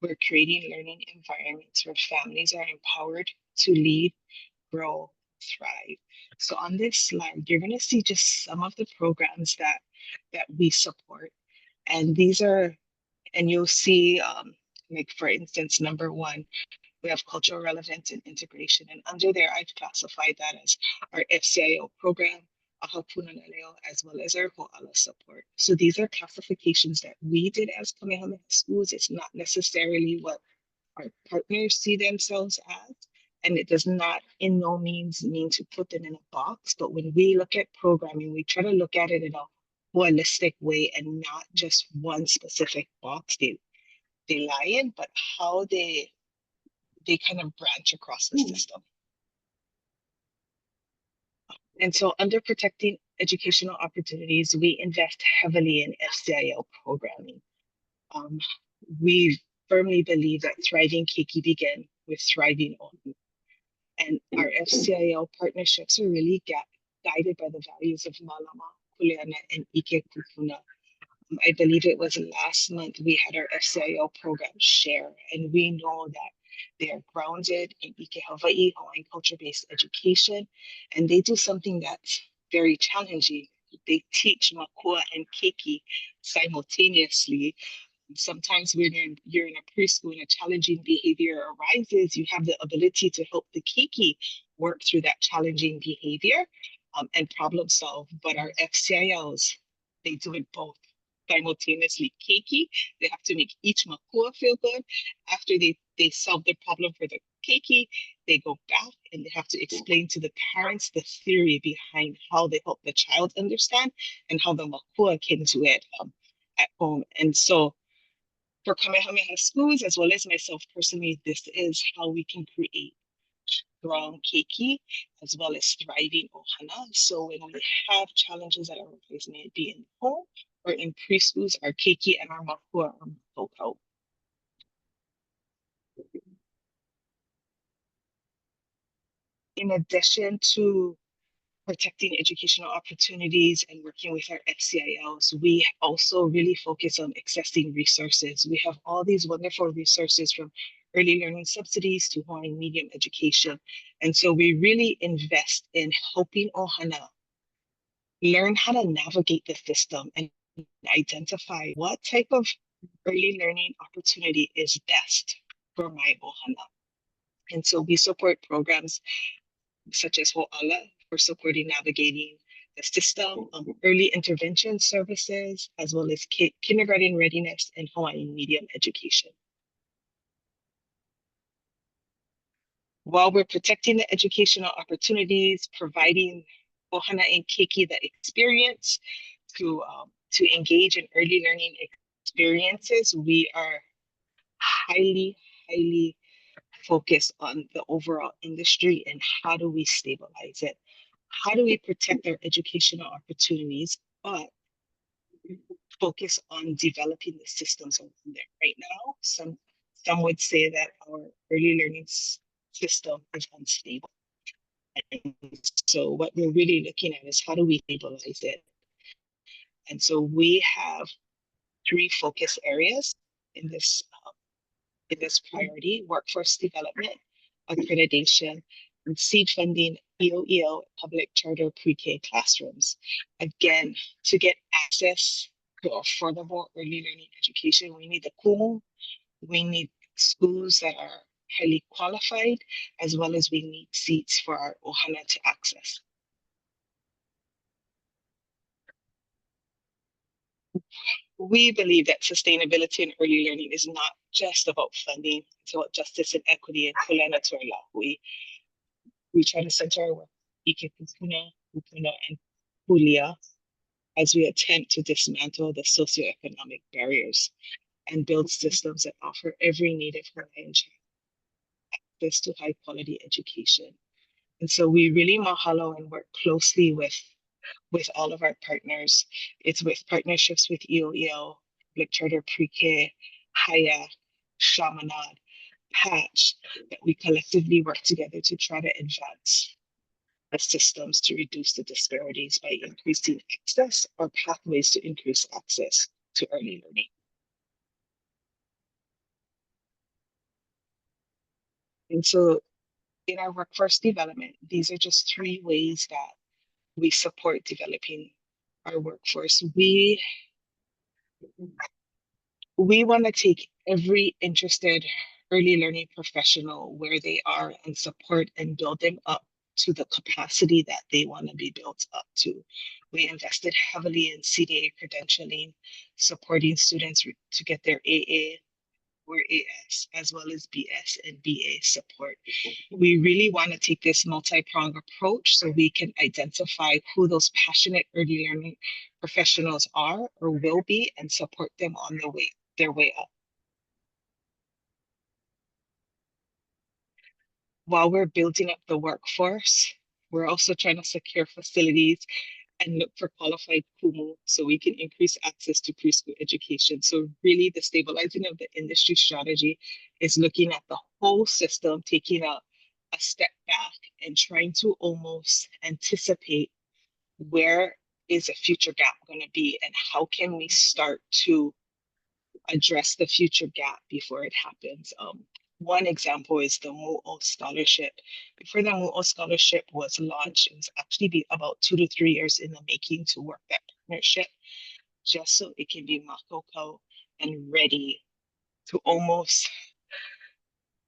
we're creating learning environments where families are empowered to lead, grow, thrive. So on this slide, you're going to see just some of the programs that we support. And these are, and you'll see, like for instance, number 1, we have cultural relevance and integration. And under there, I've classified that as our FCIO program, Ahapuna Naleo, as well as our Ho'ala support. So these are classifications that we did as Kamehameha Schools. It's not necessarily what our partners see themselves as. And it does not in no means mean to put them in a box. But when we look at programming, we try to look at it in a holistic way and not just one specific box they lie in, but how they kind of branch across the system. And so under protecting educational opportunities, we invest heavily in FCIL programming. We firmly believe that thriving keiki begin with thriving ohana. And our FCIL partnerships are really guided by the values of Malama, Kuleana, and Ike Kupuna. I believe it was last month we had our FCIL program share, and we know that they are grounded in Ike Hawaii, Hawaiian culture-based education, and they do something that's very challenging. They teach Makua and Keiki simultaneously. Sometimes when you're in a preschool and a challenging behavior arises, you have the ability to help the keiki work through that challenging behavior and problem solve. But our FCILs, they do it both simultaneously. Keiki, they have to make each makua feel good. After they solve the problem for the keiki, they go back and they have to explain to the parents the theory behind how they help the child understand and how the makua came to it at home. And so for Kamehameha schools, as well as myself personally, this is how we can create strong keiki as well as thriving ohana. So when we have challenges at our workplace, may it be in home or in preschools, our keiki and our makua are vocal. In addition to protecting educational opportunities and working with our FCILs, we also really focus on accessing resources. We have all these wonderful resources from early learning subsidies to Hawaiian medium education. And so we really invest in helping ohana learn how to navigate the system and identify what type of early learning opportunity is best for my ohana. And so we support programs such as Ho'ala for supporting navigating the system, early intervention services, as well as kindergarten readiness and Hawaiian medium education. While we're protecting the educational opportunities, providing ohana and keiki the experience to engage in early learning experiences, we are highly focused on the overall industry and how do we stabilize it? How do we protect our educational opportunities, but focus on developing the systems around there? Right now, some would say that our early learning system is unstable. And so what we're really looking at is how do we stabilize it? And so we have 3 focus areas in this priority: workforce development, accreditation, and seed funding EOEL public charter pre-K classrooms. Again, to get access to affordable early learning education, we need the kumu, we need schools that are highly qualified, as well as we need seats for our ohana to access. We believe that sustainability in early learning is not just about funding, it's about justice and equity and kulana to our lahui. We try to center our work, ike kupuna, kupuna, and kulia, as we attempt to dismantle the socioeconomic barriers and build systems that offer every Native Hawaiian child access to high quality education. And so we really mahalo and work closely with all of our partners. It's with partnerships with EOEL, Public Charter Pre-K, Haya, Shamanad, Patch, that we collectively work together to try to advance the systems to reduce the disparities by increasing access or pathways to increase access to early learning. And so in our workforce development, these are just 3 ways that we support developing our workforce. We want to take every interested early learning professional where they are and support and build them up to the capacity that they want to be built up to. We invested heavily in CDA credentialing, supporting students to get their AA or AS, as well as BS and BA support. We really want to take this multi-pronged approach so we can identify who those passionate early learning professionals are or will be and support them on their way up. While we're building up the workforce, we're also trying to secure facilities and look for qualified kumu so we can increase access to preschool education. So really the stabilizing of the industry strategy is looking at the whole system, taking a step back and trying to almost anticipate where is a future gap going to be and how can we start to address the future gap before it happens. One example is the Mu'o Scholarship. Before the Mu'o Scholarship was launched, it was actually about 2 to 3 years in the making to work that partnership, just so it can be makoko and ready to almost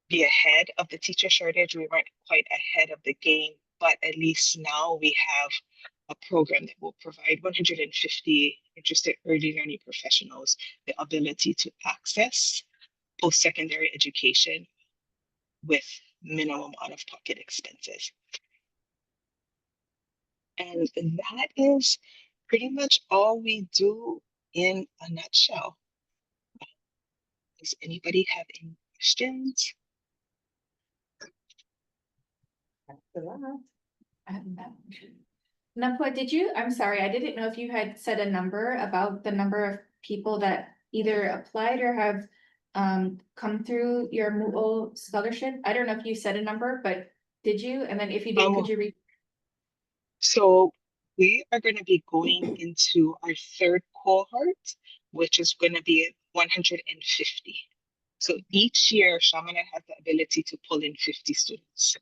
be ahead of the teacher shortage. We weren't quite ahead of the game, but at least now we have a program that will provide 150 interested early learning professionals the ability to access post-secondary education with minimum out-of-pocket expenses. And that is pretty much all we do in a nutshell. Does anybody have any questions? Napua, I'm sorry, I didn't know if you had said a number about the number of people that either applied or have come through your MUO scholarship. I don't know if you said a number, but did you? And then if you did, could you read? So we are going to be going into our third cohort, which is going to be 150. So each year, Chaminade has the ability to pull in 50 students.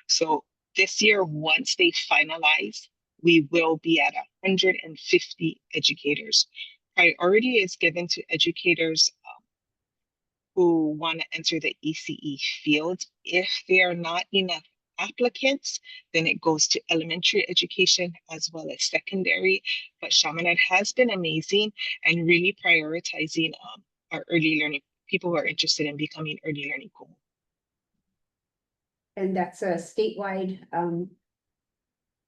So this year, once they finalize, we will be at 150 educators. Priority is given to educators who want to enter the ECE field. If there are not enough applicants, then it goes to elementary education as well as secondary. But Chaminade has been amazing and really prioritizing our early learning, people who are interested in becoming early learning cool. And that's a statewide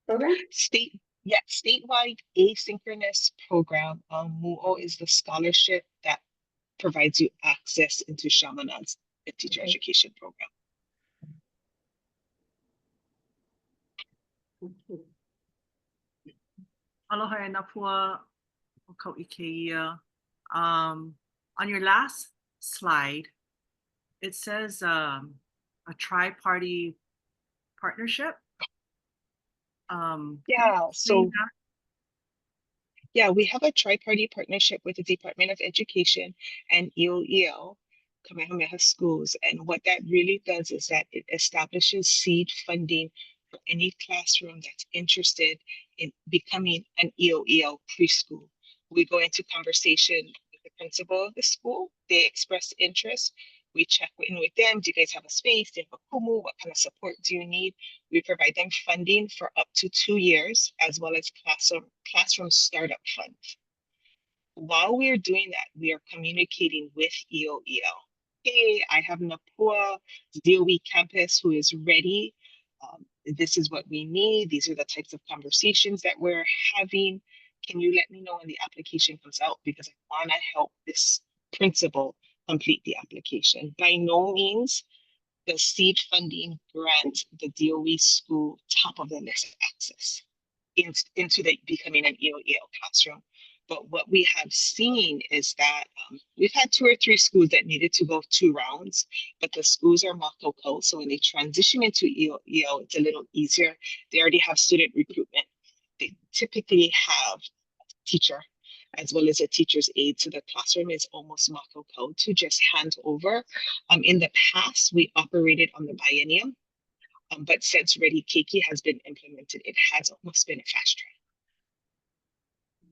program? Statewide asynchronous program. MUO is the scholarship that provides you access into Chaminade's teacher education program. Aloha e Napua o Kauikeia. On your last slide, it says a tri-party partnership. Yeah, we have a tri-party partnership with the Department of Education and EOEL, Kamehameha Schools. And what that really does is that it establishes seed funding for any classroom that's interested in becoming an EOEL preschool. We go into conversation with the principal of the school. They express interest. We check in with them. Do you guys have a space? Do you have a kumu? What kind of support do you need? We provide them funding for up to 2 years, as well as classroom startup funds. While we're doing that, we are communicating with EOEL. Hey, I have Napua DOE campus who is ready. This is what we need. These are the types of conversations that we're having. Can you let me know when the application comes out? Because I want to help this principal complete the application. By no means does seed funding grant the DOE school top of the list access into the becoming an EOEL classroom. But what we have seen is that we've had 2 or 3 schools that needed to go 2 rounds, but the schools are Makoko. So when they transition into EOEL, it's a little easier. They already have student recruitment. They typically have a teacher as well as a teacher's aide. So the classroom is almost Makoko to just hand over. In the past, we operated on the biennium, but since Ready Keiki has been implemented, it has almost been a fast track.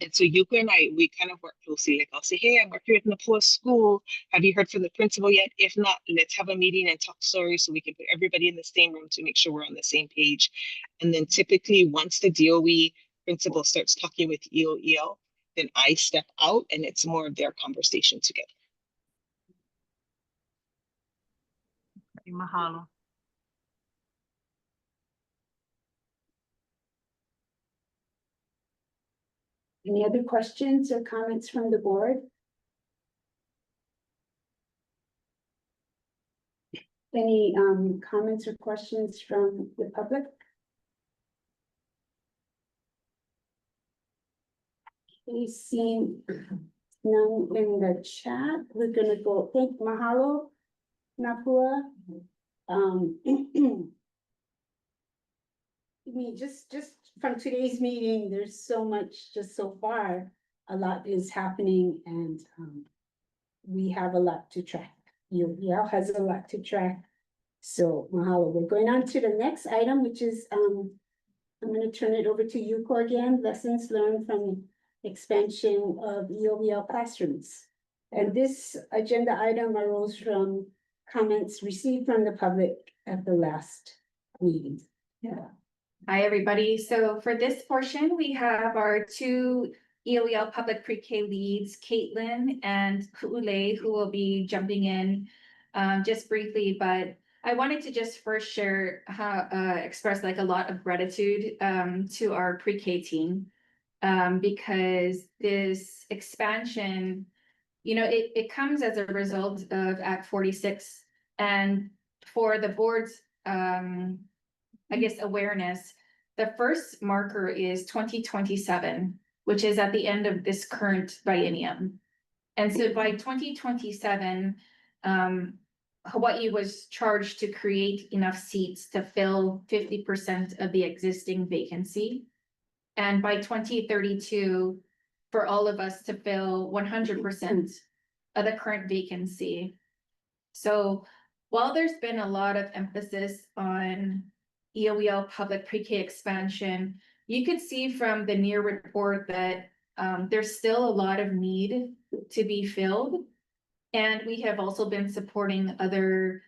And so Yuko and I, we kind of work closely. Like I'll say, hey, I'm working with Napua School. Have you heard from the principal yet? If not, let's have a meeting and talk stories so we can put everybody in the same room to make sure we're on the same page. And then typically once the DOE principal starts talking with EOEL, then I step out and it's more of their conversation together. Mahalo. Any other questions or comments from the board? Any comments or questions from the public? Okay, seeing none in the chat, we're gonna go, thank mahalo, Napua. I mean, just from today's meeting, there's so much just so far, a lot is happening and we have a lot to track. UEL has a lot to track. So mahalo, we're going on to the next item, which is, I'm gonna turn it over to Yuko again, lessons learned from expansion of EOEL classrooms. And this agenda item arose from comments received from the public at the last meeting. Yeah. Hi, everybody. So for this portion, we have our 2 EOEL public pre-K leads, Caitlin and Ku'ule, who will be jumping in just briefly, but I wanted to just first share how, express like a lot of gratitude to our pre-K team. Because this expansion, you know, it comes as a result of Act 46. And for the board's, I guess, awareness, the first marker is 2027, which is at the end of this current biennium. And so by 2027, Hawaii was charged to create enough seats to fill 50% of the existing vacancy. And by 2032, for all of us to fill 100% of the current vacancy. So while there's been a lot of emphasis on EOEL public pre-K expansion, you could see from the NEAR report that there's still a lot of need to be filled. And we have also been supporting other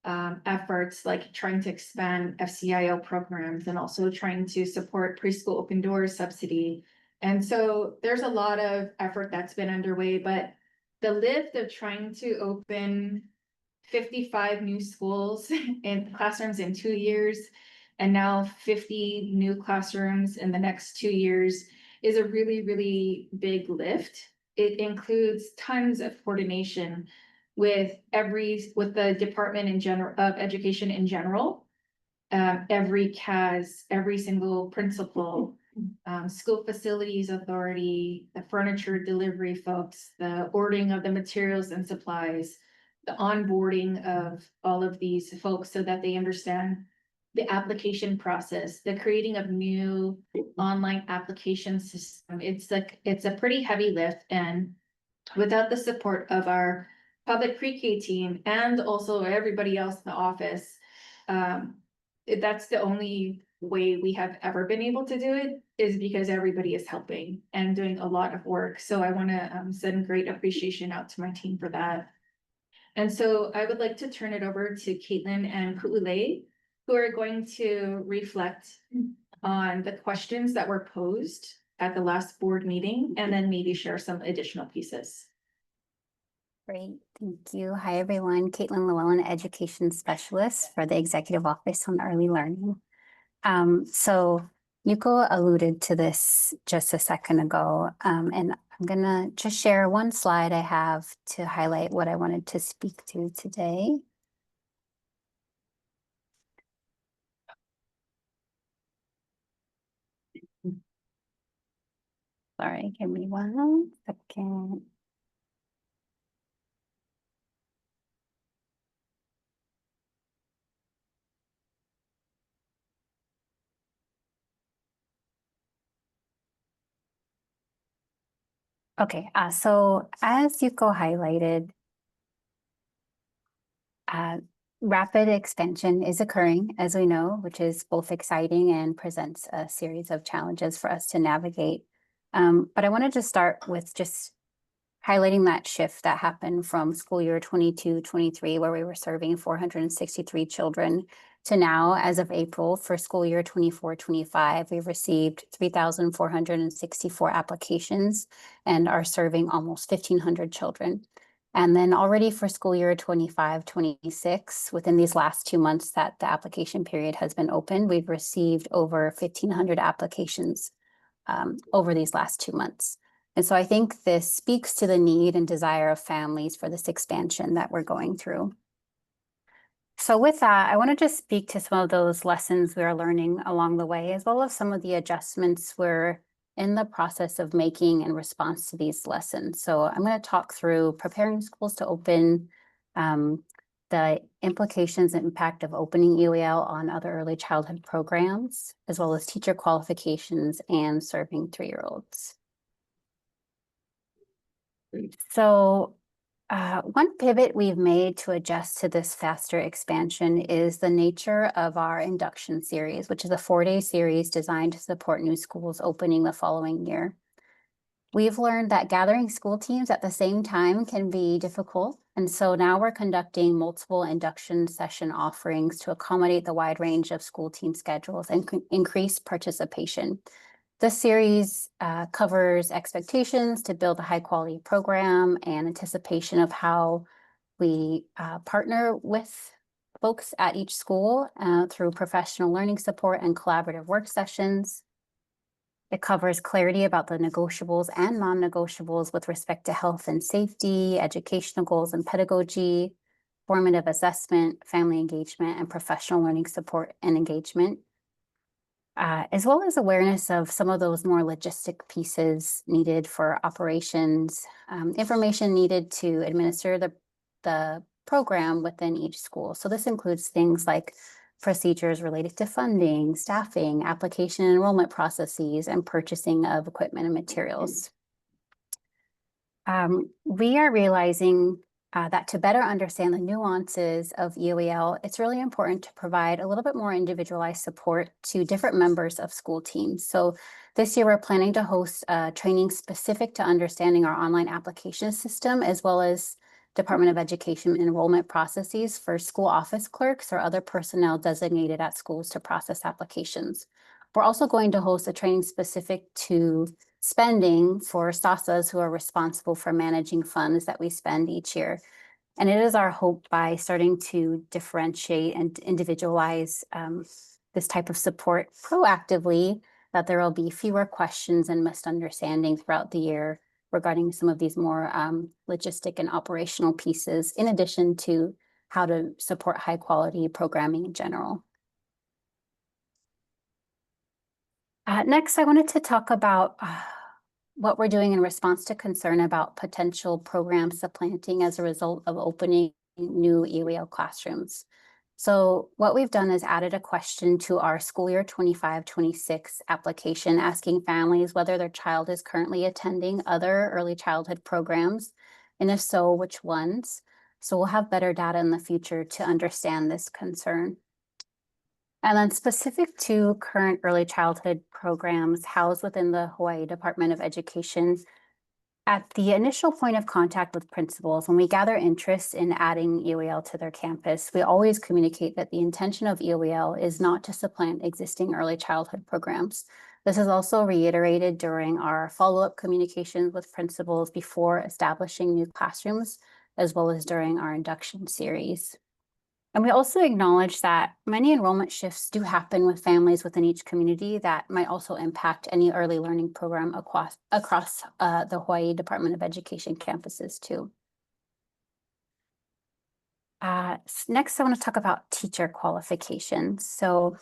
efforts like trying to expand FCIL programs and also trying to support preschool open doors subsidy. And so there's a lot of effort that's been underway, but the lift of trying to open 55 new schools and classrooms in 2 years, and now 50 new classrooms in the next 2 years is a really, really big lift. It includes tons of coordination with the Department in general of Education in general, every CAS, every single principal, school facilities authority, the furniture delivery folks, the ordering of the materials and supplies, the onboarding of all of these folks so that they understand the application process, the creating of new online application system. It's a pretty heavy lift, and without the support of our public pre-K team and also everybody else in the office, that's the only way we have ever been able to do it, is because everybody is helping and doing a lot of work. So I want to send great appreciation out to my team for that. And so I would like to turn it over to Caitlin and Ku'ulei, who are going to reflect on the questions that were posed at the last board meeting, and then maybe share some additional pieces. Great, thank you. Hi, everyone. Caitlin Llewellyn, Education Specialist for the Executive Office on Early Learning. So Yuko alluded to this just a second ago, and I'm gonna just share one slide I have to highlight what I wanted to speak to today. Sorry, give me 1 second. Okay, so as Yuko highlighted, rapid expansion is occurring, as we know, which is both exciting and presents a series of challenges for us to navigate. But I wanted to start with just highlighting that shift that happened from school year 22-23, where we were serving 463 children, to now, as of April, for school year 24-25, we've received 3,464 applications and are serving almost 1,500 children. And then already for school year 25-26, within these last 2 months that the application period has been open, we've received over 1,500 applications over these last 2 months. And so I think this speaks to the need and desire of families for this expansion that we're going through. So with that, I want to just speak to some of those lessons we are learning along the way, as well as some of the adjustments we're in the process of making in response to these lessons. So I'm going to talk through preparing schools to open, the implications and impact of opening EOEL on other early childhood programs, as well as teacher qualifications and serving 3-year-olds. So one pivot we've made to adjust to this faster expansion is the nature of our induction series, which is a 4-day series designed to support new schools opening the following year. We've learned that gathering school teams at the same time can be difficult, and so now we're conducting multiple induction session offerings to accommodate the wide range of school team schedules and increase participation. This series covers expectations to build a high-quality program and anticipation of how we partner with folks at each school through professional learning support and collaborative work sessions. It covers clarity about the negotiables and non-negotiables with respect to health and safety, educational goals and pedagogy, formative assessment, family engagement, and professional learning support and engagement, as well as awareness of some of those more logistic pieces needed for operations, information needed to administer the program within each school. So this includes things like procedures related to funding, staffing, application enrollment processes, and purchasing of equipment and materials. We are realizing that to better understand the nuances of EOEL, it's really important to provide a little bit more individualized support to different members of school teams. So this year, we're planning to host training specific to understanding our online application system, as well as Department of Education enrollment processes for school office clerks or other personnel designated at schools to process applications. We're also going to host a training specific to spending for SASAs who are responsible for managing funds that we spend each year. And it is our hope by starting to differentiate and individualize this type of support proactively that there will be fewer questions and misunderstandings throughout the year regarding some of these more logistic and operational pieces, in addition to how to support high quality programming in general. Next, I wanted to talk about what we're doing in response to concern about potential program supplanting as a result of opening new EOEL classrooms. So what we've done is added a question to our school year 25-26 application, asking families whether their child is currently attending other early childhood programs, and if so, which ones. So we'll have better data in the future to understand this concern. And then specific to current early childhood programs housed within the Hawaii Department of Education, at the initial point of contact with principals, when we gather interest in adding EOEL to their campus, we always communicate that the intention of EOEL is not to supplant existing early childhood programs. This is also reiterated during our follow-up communications with principals before establishing new classrooms, as well as during our induction series. And we also acknowledge that many enrollment shifts do happen with families within each community that might also impact any early learning program across the Hawaii Department of Education campuses too. Next, I want to talk about teacher qualifications. So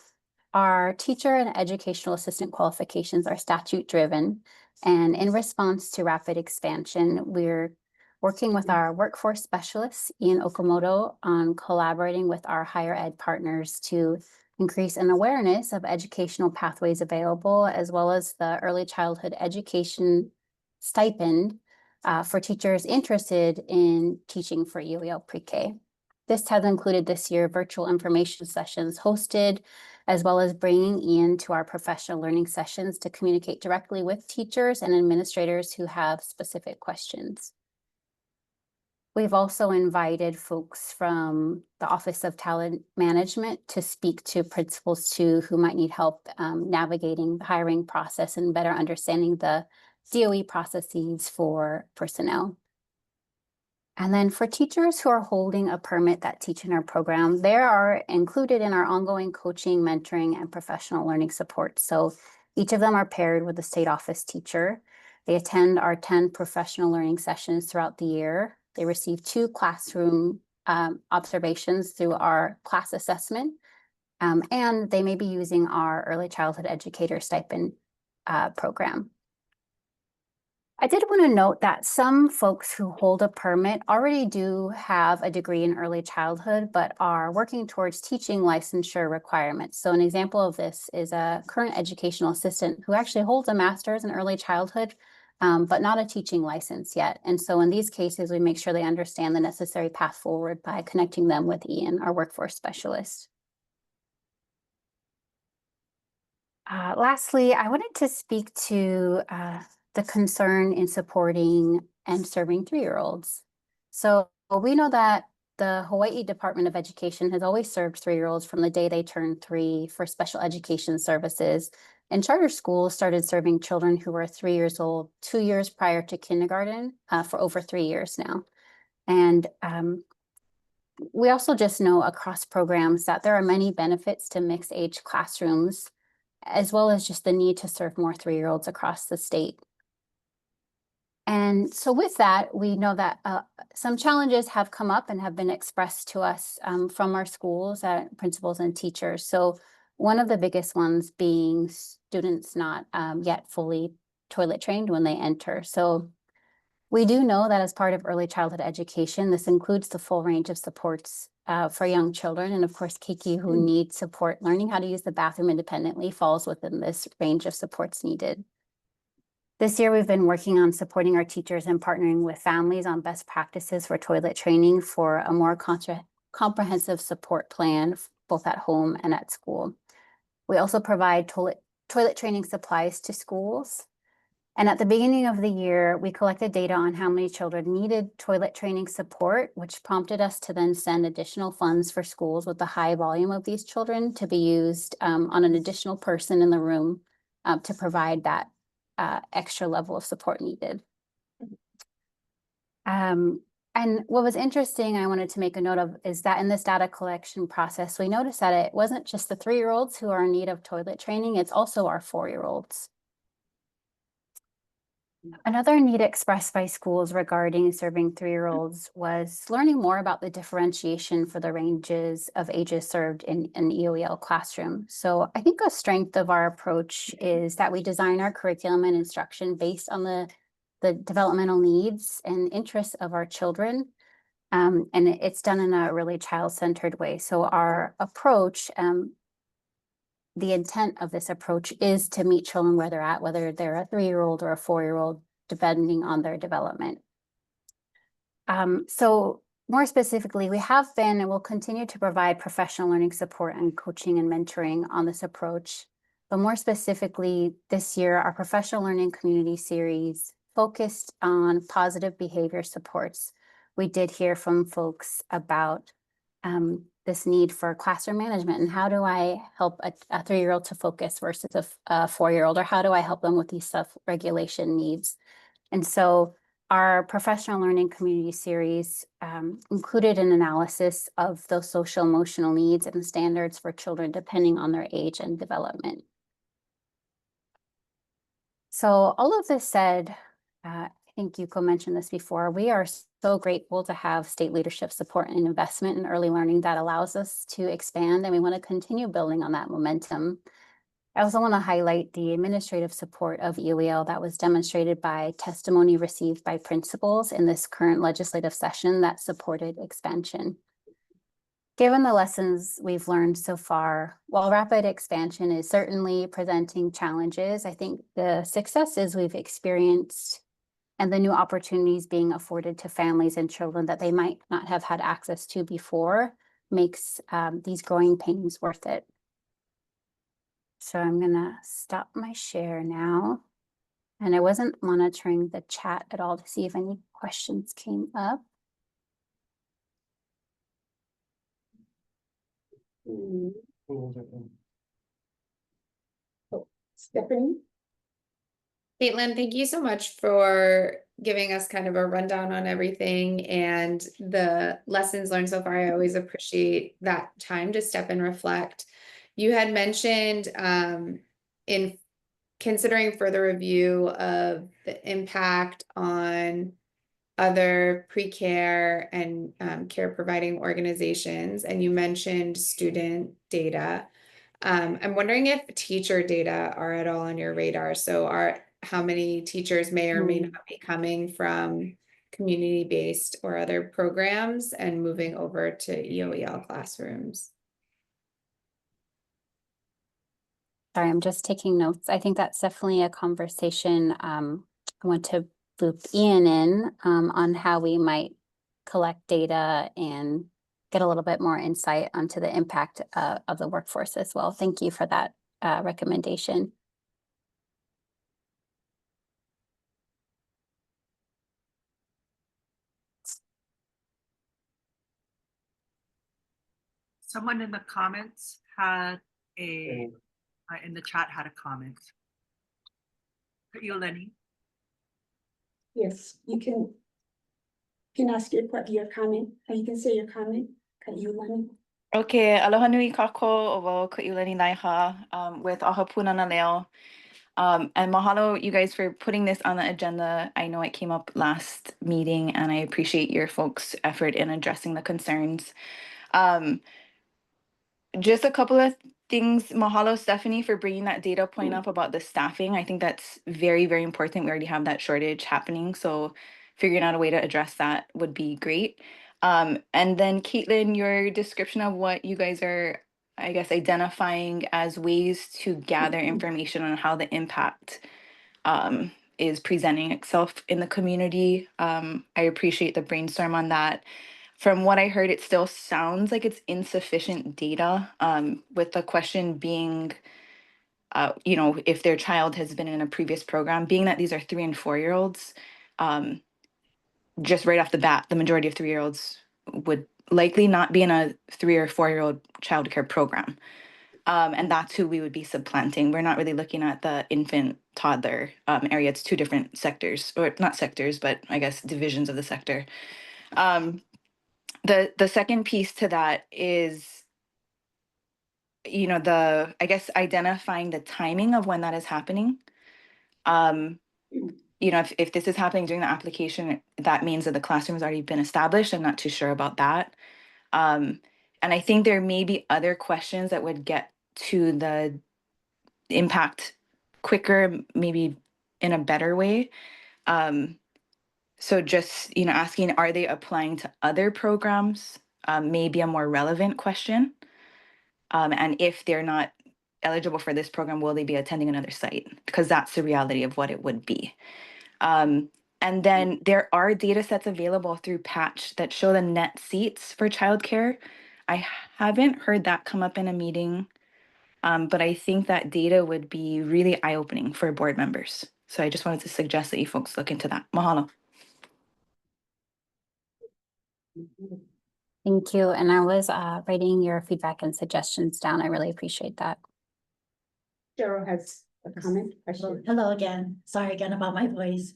our teacher and educational assistant qualifications are statute driven, and in response to rapid expansion, we're working with our workforce specialists, Ian Okamoto, on collaborating with our higher ed partners to increase an awareness of educational pathways available, as well as the early childhood education stipend for teachers interested in teaching for EOEL pre-K. This has included this year virtual information sessions hosted, as well as bringing Ian to our professional learning sessions to communicate directly with teachers and administrators who have specific questions. We've also invited folks from the Office of Talent Management to speak to principals too, who might need help navigating the hiring process and better understanding the DOE processes for personnel. And then for teachers who are holding a permit that teach in our program, they are included in our ongoing coaching, mentoring, and professional learning support. So each of them are paired with a state office teacher. They attend our 10 professional learning sessions throughout the year. They receive 2 classroom observations through our class assessment, and they may be using our early childhood educator stipend program. I did want to note that some folks who hold a permit already do have a degree in early childhood, but are working towards teaching licensure requirements. So an example of this is a current educational assistant who actually holds a master's in early childhood, but not a teaching license yet. And so in these cases, we make sure they understand the necessary path forward by connecting them with Ian, our workforce specialist. Lastly, I wanted to speak to the concern in supporting and serving 3-year-olds. So we know that the Hawaii Department of Education has always served 3-year-olds from the day they turn 3 for special education services. And charter schools started serving children who were 3 years old 2 years prior to kindergarten for over 3 years now. And we also just know across programs that there are many benefits to mixed age classrooms, as well as just the need to serve more 3-year-olds across the state. And so with that, we know that some challenges have come up and have been expressed to us from our schools, principals and teachers. So one of the biggest ones being students not yet fully toilet trained when they enter. So we do know that as part of early childhood education, this includes the full range of supports for young children. And of course, Keiki, who need support learning how to use the bathroom independently, falls within this range of supports needed. This year, we've been working on supporting our teachers and partnering with families on best practices for toilet training for a more comprehensive support plan, both at home and at school. We also provide toilet training supplies to schools. And at the beginning of the year, we collected data on how many children needed toilet training support, which prompted us to then send additional funds for schools with the high volume of these children to be used on an additional person in the room to provide that extra level of support needed. And what was interesting, I wanted to make a note of, is that in this data collection process, we noticed that it wasn't just the 3-year-olds who are in need of toilet training, it's also our 4-year-olds. Another need expressed by schools regarding serving 3-year-olds was learning more about the differentiation for the ranges of ages served in an EOEL classroom. So I think a strength of our approach is that we design our curriculum and instruction based on the developmental needs and interests of our children. And it's done in a really child-centered way. So our approach, the intent of this approach is to meet children where they're at, whether they're a 3-year-old or a 4-year-old, depending on their development. So more specifically, we have been and will continue to provide professional learning support and coaching and mentoring on this approach. But more specifically, this year, our professional learning community series focused on positive behavior supports. We did hear from folks about this need for classroom management and how do I help a 3-year-old to focus versus a 4-year-old, or how do I help them with these self-regulation needs? And so our professional learning community series included an analysis of those social emotional needs and standards for children depending on their age and development. So all of this said, I think Yuko mentioned this before, we are so grateful to have state leadership support and investment in early learning that allows us to expand, and we want to continue building on that momentum. I also want to highlight the administrative support of EOEL that was demonstrated by testimony received by principals in this current legislative session that supported expansion. Given the lessons we've learned so far, while rapid expansion is certainly presenting challenges, I think the successes we've experienced and the new opportunities being afforded to families and children that they might not have had access to before makes these growing pains worth it. So I'm gonna stop my share now. And I wasn't monitoring the chat at all to see if any questions came up. Stephanie? Caitlin, thank you so much for giving us kind of a rundown on everything and the lessons learned so far. I always appreciate that time to step and reflect. You had mentioned in considering further review of the impact on other pre-care and care providing organizations, and you mentioned student data. I'm wondering if teacher data are at all on your radar. So how many teachers may or may not be coming from community-based or other programs and moving over to EOEL classrooms? Sorry, I'm just taking notes. I think that's definitely a conversation I want to loop Ian in on how we might collect data and get a little bit more insight onto the impact of the workforce as well. Thank you for that recommendation. Someone in the comments had in the chat had a comment. You, Lenny? Yes, you can ask your comment, or you can say your comment. Kaiulani. Okay, aloha nui kako o wau ku'iulani naiha with Ahapuna na leo. And mahalo you guys for putting this on the agenda. I know it came up last meeting and I appreciate your folks' effort in addressing the concerns. Um, just a couple of things. Mahalo, Stephanie, for bringing that data point up about the staffing. I think that's very, very important. We already have that shortage happening. So figuring out a way to address that would be great. And then Caitlin, your description of what you guys are, I guess, identifying as ways to gather information on how the impact is presenting itself in the community. I appreciate the brainstorm on that. From what I heard, it still sounds like it's insufficient data, with the question being, if their child has been in a previous program, being that these are 3 and 4-year-olds, just right off the bat, the majority of 3-year-olds would likely not be in a 3 or 4-year-old childcare program. And that's who we would be supplanting. We're not really looking at the infant toddler area. It's 2 different sectors, or not sectors, but I guess divisions of the sector. The second piece to that is, I guess identifying the timing of when that is happening. If this is happening during the application, that means that the classroom has already been established. I'm not too sure about that. And I think there may be other questions that would get to the impact quicker, maybe in a better way. So just, asking, are they applying to other programs? Maybe a more relevant question. And if they're not eligible for this program, will they be attending another site? Because that's the reality of what it would be. And then there are data sets available through Patch that show the net seats for childcare. I haven't heard that come up in a meeting, but I think that data would be really eye-opening for board members. So I just wanted to suggest that you folks look into that. Mahalo. Thank you. And I was writing your feedback and suggestions down. I really appreciate that. Cheryl has a comment, question. Hello again. Sorry again about my voice.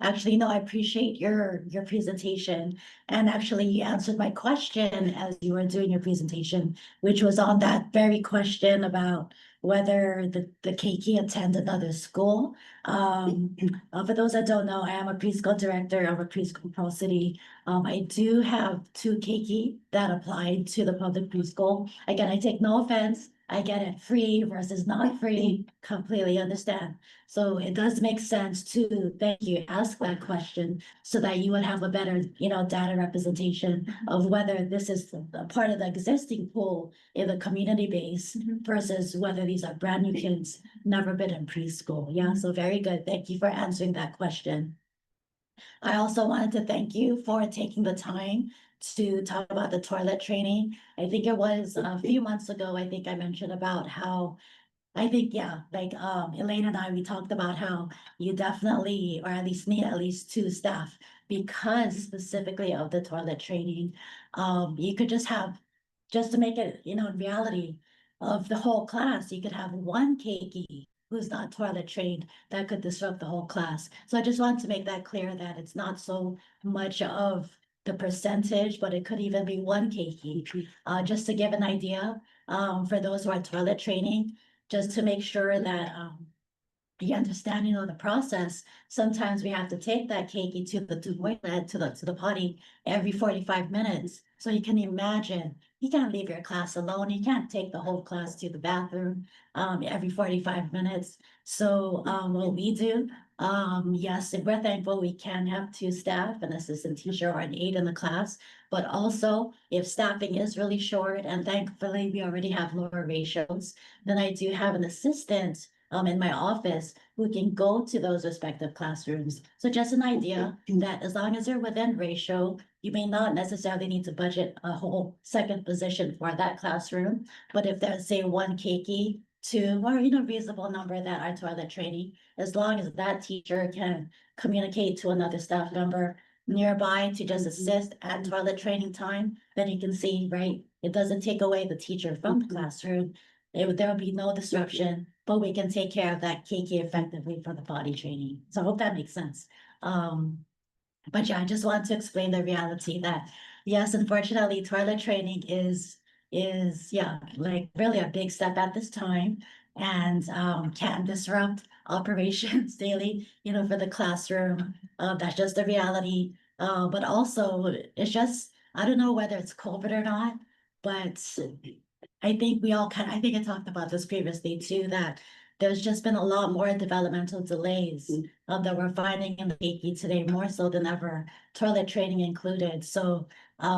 Actually, no, I appreciate your presentation. And actually you answered my question as you were doing your presentation, which was on that very question about whether the keiki attend another school. For those that don't know, I am a preschool director of a preschool Pearl City. I do have 2 keiki that applied to the public preschool. Again, I take no offense. I get it free versus not free, completely understand. So it does make sense to, thank you, ask that question so that you would have a better, data representation of whether this is a part of the existing pool in the community base versus whether these are brand new kids, never been in preschool. Yeah, so very good. Thank you for answering that question. I also wanted to thank you for taking the time to talk about the toilet training. I think it was a few months ago, I think I mentioned about how, Elaine and I, we talked about how you definitely, or at least need at least 2 staff because specifically of the toilet training. You could just to make it, reality of the whole class, you could have 1 keiki who's not toilet trained that could disrupt the whole class. So I just want to make that clear that it's not so much of the percentage, but it could even be 1 keiki. Just to give an idea, for those who are toilet training, just to make sure that the understanding of the process, sometimes we have to take that keiki to the toilet, to the potty every 45 minutes. So you can imagine, you can't leave your class alone. You can't take the whole class to the bathroom every 45 minutes. So what we do, yes, we're thankful we can have 2 staff, an assistant teacher or an aide in the class, but also if staffing is really short, and thankfully we already have lower ratios, then I do have an assistant in my office who can go to those respective classrooms. So just an idea that as long as you're within ratio, you may not necessarily need to budget a whole second position for that classroom. But if there's, say, 1 keiki, 2, or reasonable number that are toilet training, as long as that teacher can communicate to another staff member nearby to just assist at toilet training time, then you can see, right, it doesn't take away the teacher from the classroom. There will be no disruption, but we can take care of that keiki effectively for the potty training. So I hope that makes sense. But yeah, I just want to explain the reality that, Yes, unfortunately, toilet training is, yeah, like really a big step at this time. And can disrupt operations daily, you know, for the classroom. That's just the reality. But also it's just, I don't know whether it's COVID or not, but I think I think I talked about this previously too, that there's just been a lot more developmental delays that we're finding in the Keiki today, more so than ever, toilet training included. So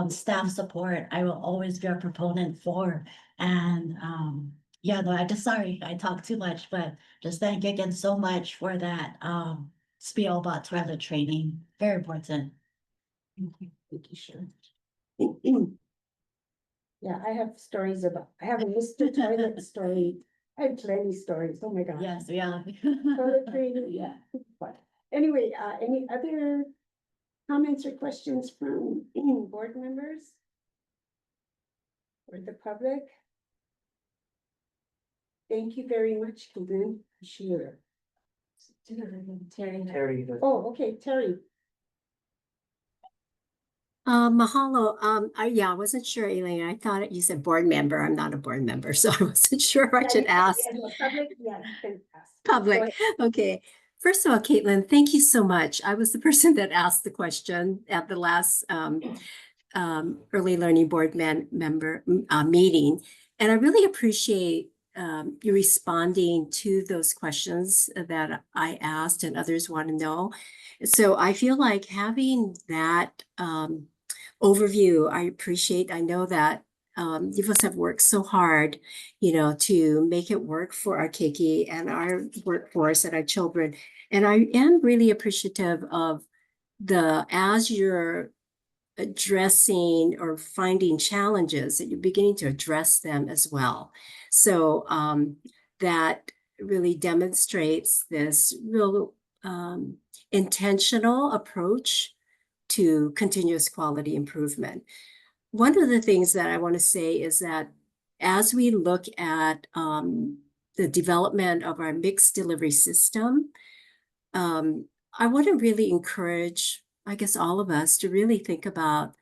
staff support, I will always be a proponent for. And yeah, no, sorry, I talked too much, but just thank you again so much for that spiel about toilet training. Very important. Thank you, sure. Yeah, I have I have a Mr. Toilet story. I have plenty stories. Oh my gosh. Yes, yeah. Toilet training, yeah. But anyway, any other comments or questions from board members? Or the public? Thank you very much, Caitlin. Sure. Terry. Oh, okay, Terry. Mahalo. Yeah, I wasn't sure, Elaine. I thought you said board member. I'm not a board member, so I wasn't sure if I should ask. Public, yeah, you can ask. Public. Okay. First of all, Caitlin, thank you so much. I was the person that asked the question at the last early learning board member meeting, and I really appreciate you responding to those questions that I asked and others want to know. So I feel like having that overview, I appreciate. I know that you folks have worked so hard, you know, to make it work for our keiki and our workforce and our children. And I am really appreciative of as you're addressing or finding challenges, that you're beginning to address them as well. So that really demonstrates this real intentional approach to continuous quality improvement. One of the things that I want to say is that as we look at the development of our mixed delivery system, I want to really encourage, I guess, all of us to really think about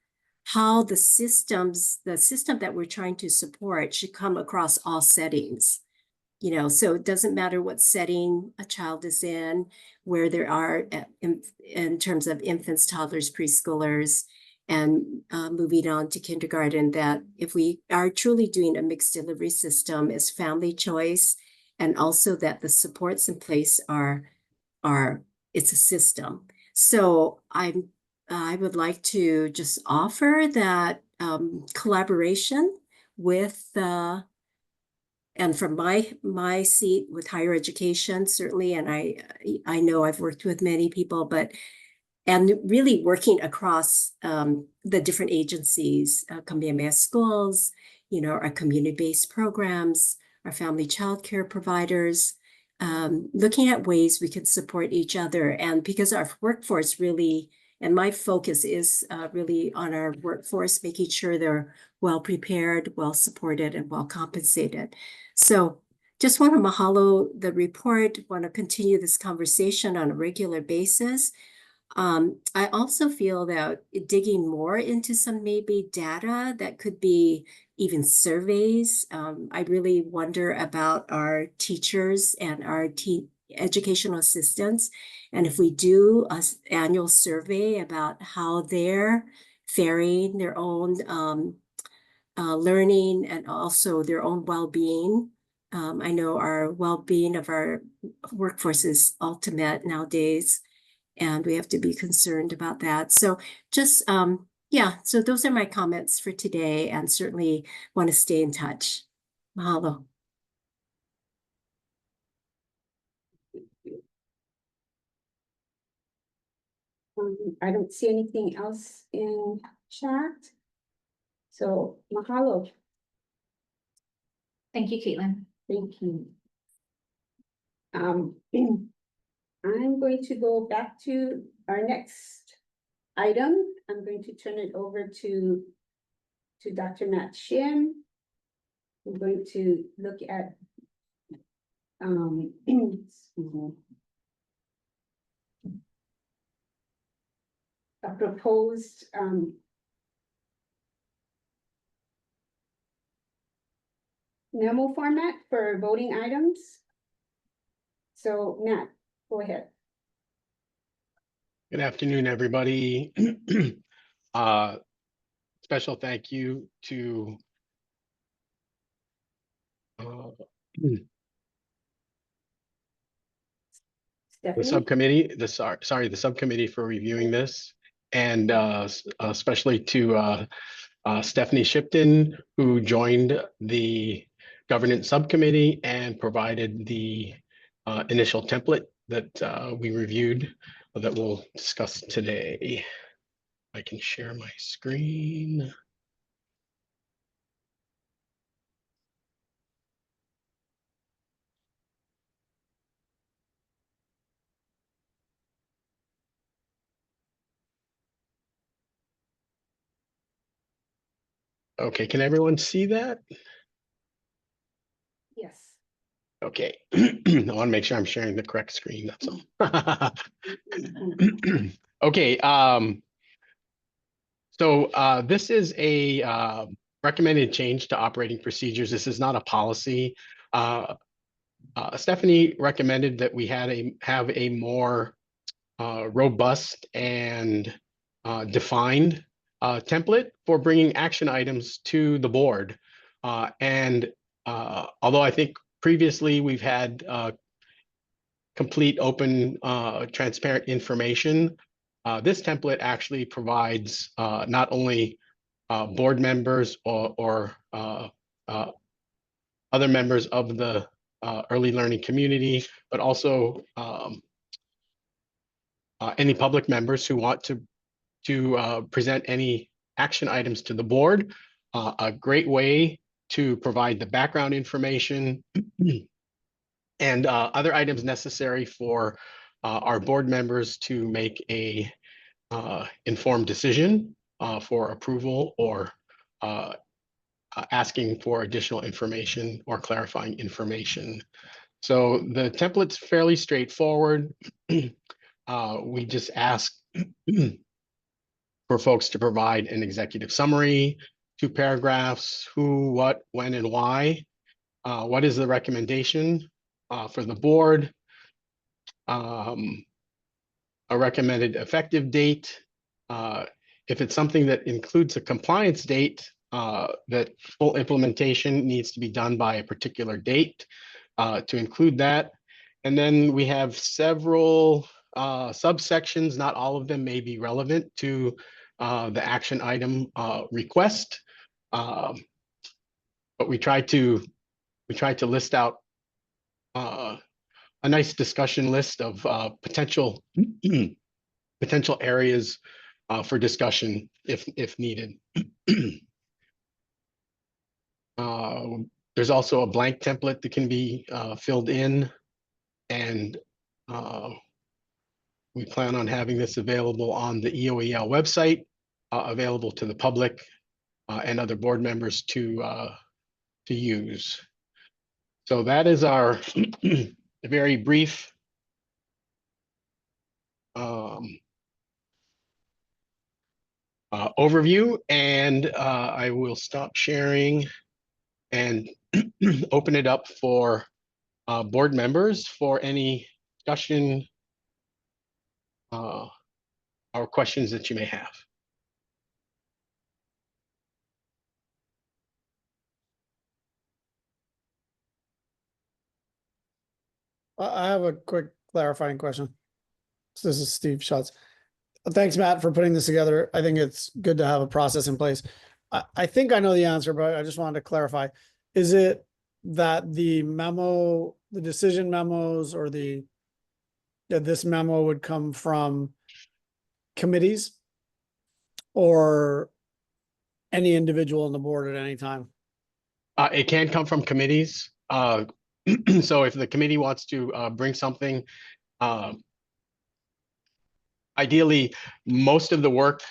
how the system that we're trying to support should come across all settings. You know, so it doesn't matter what setting a child is in, where there are in terms of infants, toddlers, preschoolers, and moving on to kindergarten, that if we are truly doing a mixed delivery system, is family choice, and also that the supports in place it's a system. So I would like to just offer that collaboration with and from my seat with higher education, certainly, and I know I've worked with many people, and really working across the different agencies, Kamehameha schools, you know, our community-based programs, our family child care providers, looking at ways we can support each other. And because our workforce really, and my focus is really on our workforce, making sure they're well prepared, well supported, and well compensated. So just want to mahalo the report, want to continue this conversation on a regular basis. I also feel that digging more into some maybe data that could be even surveys. I really wonder about our teachers and our educational assistants. And if we do an annual survey about how they're faring, their own learning, and also their own well-being. I know our well-being of our workforce is ultimate nowadays, and we have to be concerned about that. So just, yeah, so those are my comments for today, and certainly want to stay in touch. Mahalo. I don't see anything else in chat. So mahalo. Thank you, Caitlin. Thank you. I'm going to go back to our next item. I'm going to turn it over to Dr. Matt Shim. We're going to look at a proposed memo format for voting items. So Matt, go ahead. Good afternoon, everybody. Special thank you to the Stephanie? subcommittee, the subcommittee for reviewing this, and especially to Stephanie Shipton, who joined the governance subcommittee and provided the initial template that we reviewed that we'll discuss today. I can share my screen. Okay, can everyone see that? Yes. Okay, I want to make sure I'm sharing the correct screen, that's all. Okay, so this is a recommended change to operating procedures. This is not a policy. Stephanie recommended that we have a more robust and defined template for bringing action items to the board. And although I think previously we've had complete, open, transparent information, this template actually provides not only board members or other members of the early learning community, but also any public members who want to present any action items to the board. A great way to provide the background information and other items necessary for our board members to make a informed decision for approval or asking for additional information or clarifying information. So the template's fairly straightforward. We just ask for folks to provide an executive summary, 2 paragraphs, who, what, when, and why. What is the recommendation for the board? A recommended effective date. If it's something that includes a compliance date, that full implementation needs to be done by a particular date to include that. And then we have several subsections. Not all of them may be relevant to the action item request, but we try to list out a nice discussion list of potential areas for discussion if needed. There's also a blank template that can be filled in, and we plan on having this available on the EOEL website, available to the public and other board members to use. So that is our very brief overview, and I will stop sharing and open it up for board members for any discussion or questions that you may have. I have a quick clarifying question. So this is Steve Schatz. Thanks, Matt, for putting this together. I think it's good to have a process in place. I think I know the answer, but I just wanted to clarify. Is it that the memo, the decision memos, or this memo would come from committees or any individual on the board at any time? It can come from committees. So if the committee wants to bring something, ideally, most of the work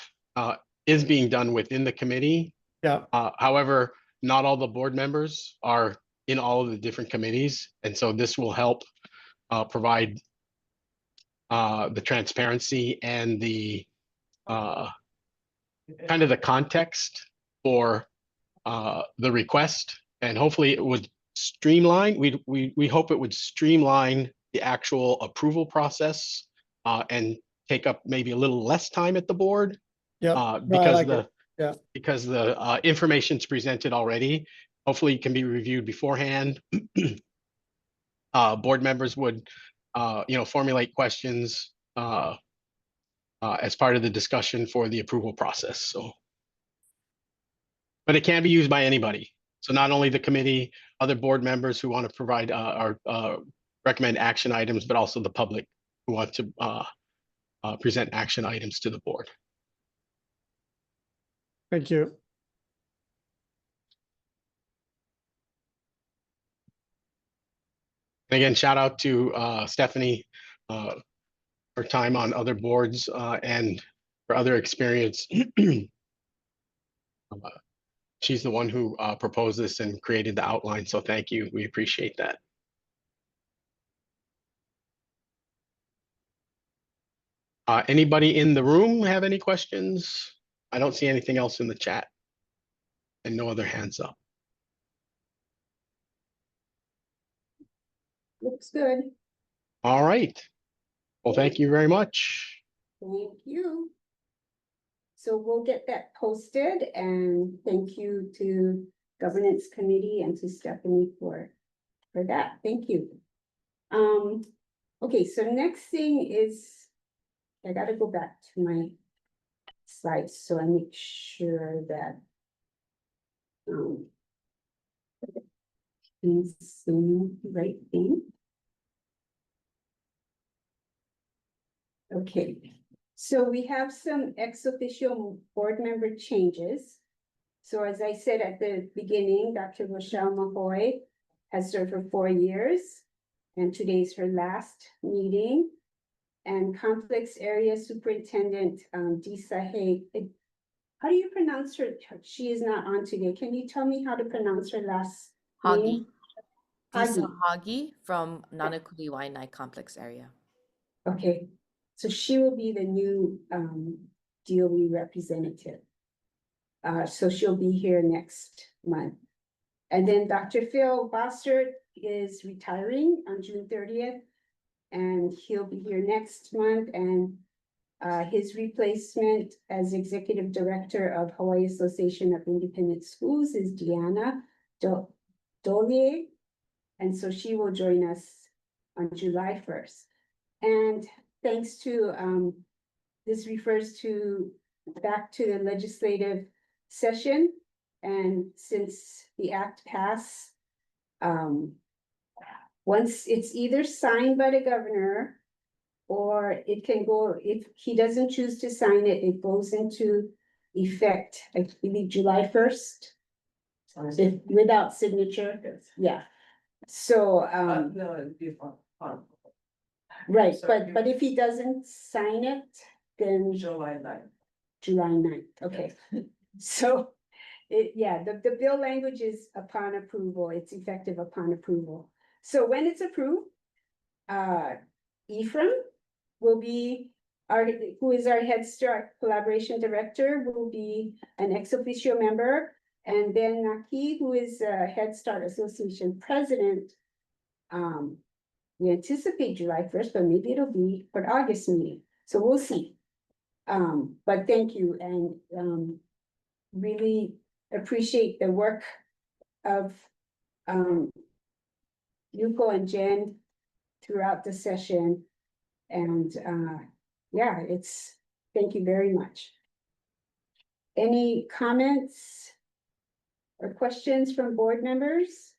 is being done within the committee. Yeah. However, not all the board members are in all of the different committees, and so this will help provide the transparency and the kind of the context for the request, and hopefully it would streamline, we hope it would streamline the actual approval process and take up maybe a little less time at the board. Yep. No, I Because like the it. Yeah. because the information's presented already. Hopefully it can be reviewed beforehand. Board members would formulate questions as part of the discussion for the approval process. So, but it can be used by anybody. So not only the committee, other board members who want to provide or recommend action items, but also the public who want to present action items to the board. Thank you. And again, shout out to Stephanie, her time on other boards and her other experience. She's the one who proposed this and created the outline. So thank you. We appreciate that. Anybody in the room have any questions? I don't see anything else in the chat and no other hands up. Looks good. All right. Well, thank you very much. Thank you. So we'll get that posted, and thank you to Governance Committee and to Stephanie for that. Thank you. Okay, so next thing is, I gotta go back to my slides so I make sure that I'm seeing the right thing. Okay, so we have some ex officio board member changes. So as I said at the beginning, Dr. Rochelle Mahoy has served for 4 years, and today's her last meeting. And Complex Area Superintendent Disa Hay, how do you pronounce her? She is not on today. Can you tell me how to pronounce her last name? Disa Hagi from Nanakuli Waianae Complex Area. Okay, so she will be the new DOE representative. So she'll be here next month. And then Dr. Phil Bossert is retiring on June 30th, and he'll be here next month. And his replacement as Executive Director of Hawaii Association of Independent Schools is Deanna Dolier. And so she will join us on July 1st. And thanks to, this refers to back to the legislative session. And since the act passed, once it's either signed by the governor, or it can go, if he doesn't choose to sign it, it goes into effect, I believe, July 1st. Without signature, yeah. So, No, it'd be fun. right, but if he doesn't sign it, then July 9th. July 9th, okay. So, the bill language is upon approval, it's effective upon approval. So when it's approved, Ephraim will be who is our Head Start Collaboration Director, will be an ex officio member. And then Naki, who is Head Start Association President, we anticipate July 1st, but maybe it'll be for August meeting. So we'll see. But thank you, and really appreciate the work of Yuko and Jen throughout the session. And thank you very much. Any comments or questions from board members?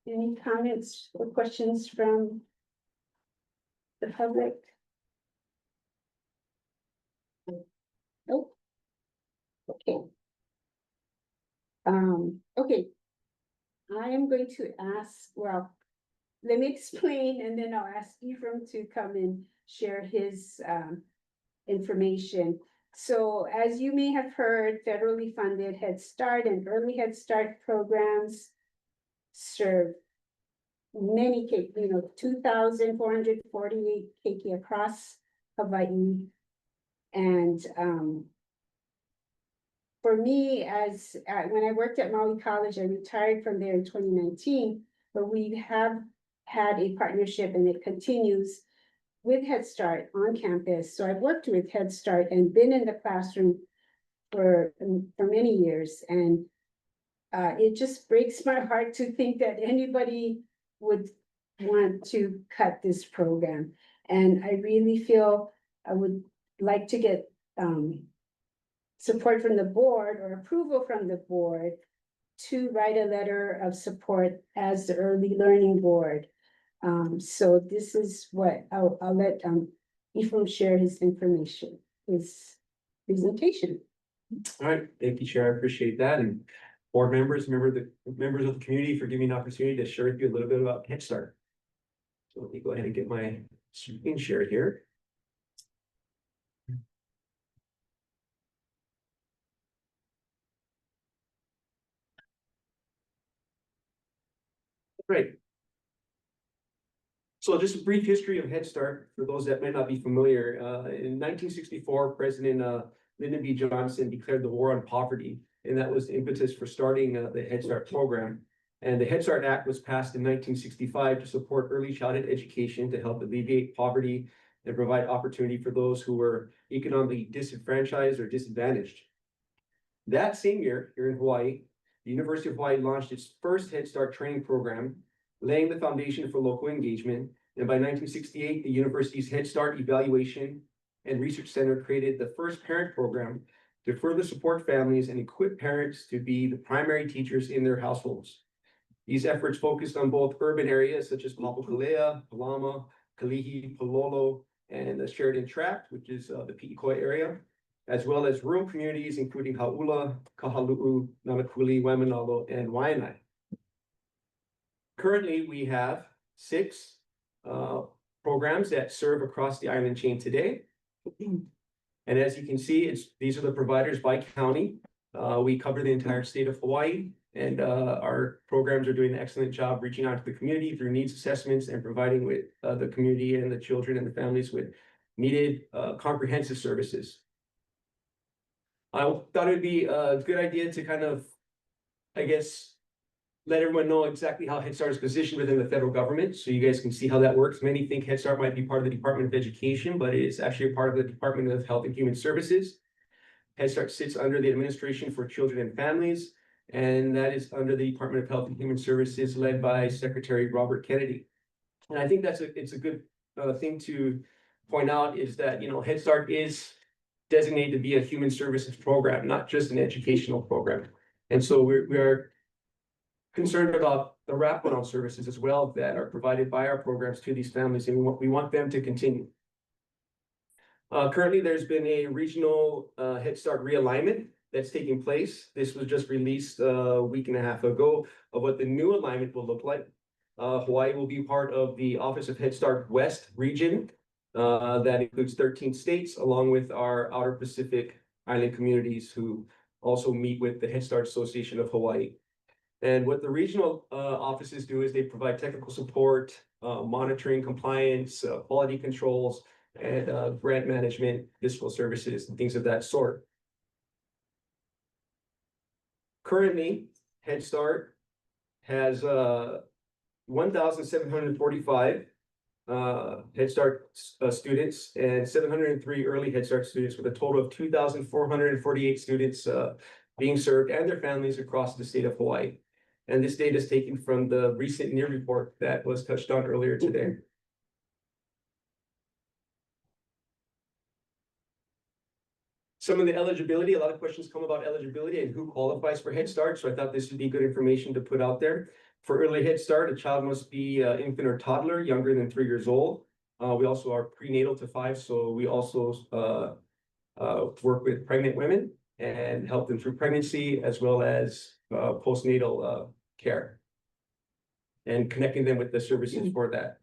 Any comments or questions from the public? Nope. Okay. Okay. I am going to ask, well, let me explain, and then I'll ask Ephraim to come and share his information. So as you may have heard, federally funded Head Start and Early Head Start programs serve many 2,448 keiki across Hawaii. And for me, as when I worked at Maui College, I retired from there in 2019, but we have had a partnership and it continues with Head Start on campus. So I've worked with Head Start and been in the classroom for many years, and it just breaks my heart to think that anybody would want to cut this program. And I really feel I would like to get support from the board or approval from the board to write a letter of support as the early learning board. So this is what I'll let Ephraim share his information, his presentation. All right, thank you, Chair. I appreciate that. And board members, members of the community for giving me an opportunity to share with you a little bit about Head Start. So let me go ahead and get my screen share here. Great. So just a brief history of Head Start for those that might not be familiar. In 1964, President Lyndon B. Johnson declared the war on poverty, and that was the impetus for starting the Head Start program. And the Head Start Act was passed in 1965 to support early childhood education to help alleviate poverty and provide opportunity for those who were economically disenfranchised or disadvantaged. That same year, here in Hawaii, the University of Hawaii launched its first Head Start training program, laying the foundation for local engagement. And by 1968, the university's Head Start Evaluation and Research Center created the first parent program to further support families and equip parents to be the primary teachers in their households. These efforts focused on both urban areas such as Papakolea, Palama, Kalihi, Palolo, and the Sheridan Tract, which is the Pi'ikoi area, as well as rural communities, including Hau'ula, Kahalu'u, Nanakuli, Waimanalo, and Waianae. Currently, we have 6 programs that serve across the island chain today. And as you can see, these are the providers by county. We cover the entire state of Hawaii, and our programs are doing an excellent job reaching out to the community through needs assessments and providing with the community and the children and the families with needed comprehensive services. I thought it'd be a good idea to kind of, I guess, let everyone know exactly how Head Start is positioned within the federal government, so you guys can see how that works. Many think Head Start might be part of the Department of Education, but it is actually a part of the Department of Health and Human Services. Head Start sits under the Administration for Children and Families, and that is under the Department of Health and Human Services, led by Secretary Robert Kennedy. And I think it's a good thing to point out is that, you know, Head Start is designated to be a human services program, not just an educational program. And so we are concerned about the wraparound services as well that are provided by our programs to these families, and we want them to continue. Currently, there's been a regional Head Start realignment that's taking place. This was just released a week and a half ago of what the new alignment will look like. Hawaii will be part of the Office of Head Start West region. That includes 13 states, along with our Outer Pacific Island communities who also meet with the Head Start Association of Hawaii. And what the regional offices do is they provide technical support, monitoring, compliance, quality controls, and grant management, fiscal services, and things of that sort. Currently, Head Start has 1,745 Head Start students and 703 early Head Start students, with a total of 2,448 students being served and their families across the state of Hawaii. And this data is taken from the recent NEAR report that was touched on earlier today. Some of the eligibility, a lot of questions come about eligibility and who qualifies for Head Start. So I thought this would be good information to put out there. For early Head Start, a child must be infant or toddler, younger than 3 years old. We also are prenatal to 5, so we also work with pregnant women and help them through pregnancy, as well as postnatal care and connecting them with the services for that.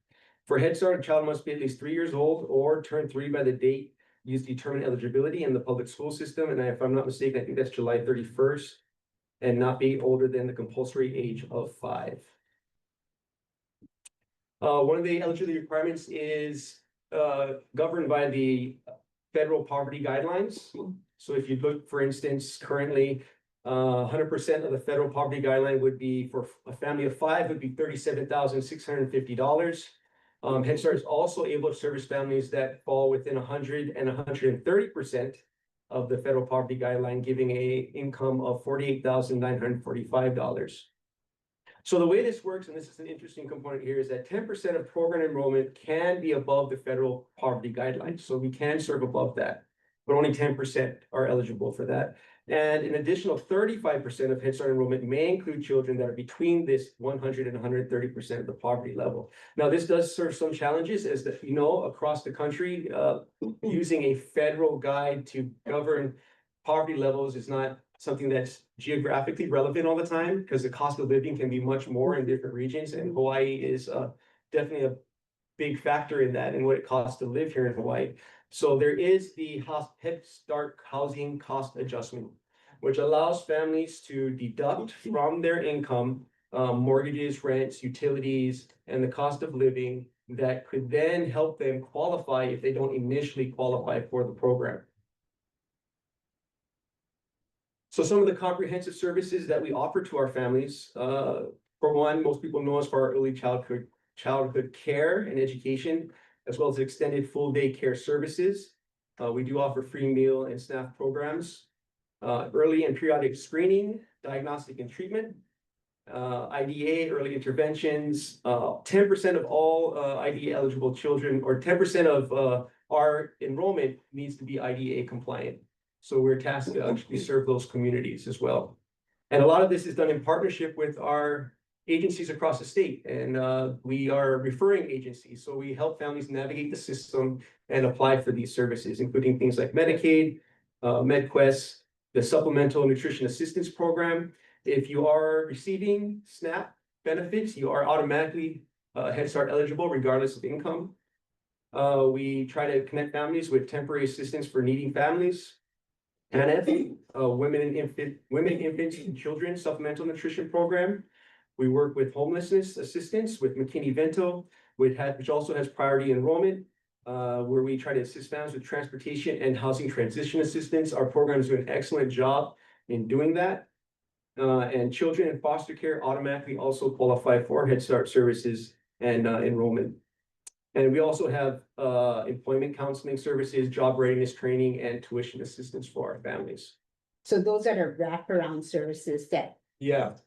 For Head Start, a child must be at least 3 years old or turn 3 by the date used to determine eligibility in the public school system. And if I'm not mistaken, I think that's July 31st, and not be older than the compulsory age of 5. One of the eligibility requirements is governed by the federal poverty guidelines. So if you look, for instance, currently, 100% of the federal poverty guideline would be for a family of 5 would be $37,650. Head Start is also able to service families that fall within 100 and 130% of the federal poverty guideline, giving a income of $48,945. So the way this works, and this is an interesting component here, is that 10% of program enrollment can be above the federal poverty guidelines. So we can serve above that, but only 10% are eligible for that. And an additional 35% of Head Start enrollment may include children that are between this 100 and 130% of the poverty level. Now, this does serve some challenges, as that across the country, using a federal guide to govern poverty levels is not something that's geographically relevant all the time, because the cost of living can be much more in different regions, and Hawaii is definitely a big factor in that and what it costs to live here in Hawaii. So there is the Head Start housing cost adjustment, which allows families to deduct from their income mortgages, rents, utilities, and the cost of living that could then help them qualify if they don't initially qualify for the program. So some of the comprehensive services that we offer to our families, for one, most people know us for our early childhood care and education, as well as extended full day care services. We do offer free meal and snack programs, early and periodic screening, diagnostic and treatment, IDA, early interventions. 10% of all IDA eligible children, or 10% of our enrollment needs to be IDA compliant. So we're tasked to actually serve those communities as well. And a lot of this is done in partnership with our agencies across the state, and we are referring agencies. So we help families navigate the system and apply for these services, including things like Medicaid, MedQuest, the Supplemental Nutrition Assistance Program. If you are receiving SNAP benefits, you are automatically Head Start eligible regardless of income. We try to connect families with temporary assistance for needing families. TANF, Women, Infants, and Children Supplemental Nutrition Program. We work with homelessness assistance with McKinney-Vento, which also has priority enrollment, where we try to assist families with transportation and housing transition assistance. Our programs do an excellent job in doing that. And children in foster care automatically also qualify for Head Start services and enrollment. And we also have employment counseling services, job readiness training, and tuition assistance for our families. So those are the wraparound services that. Yeah.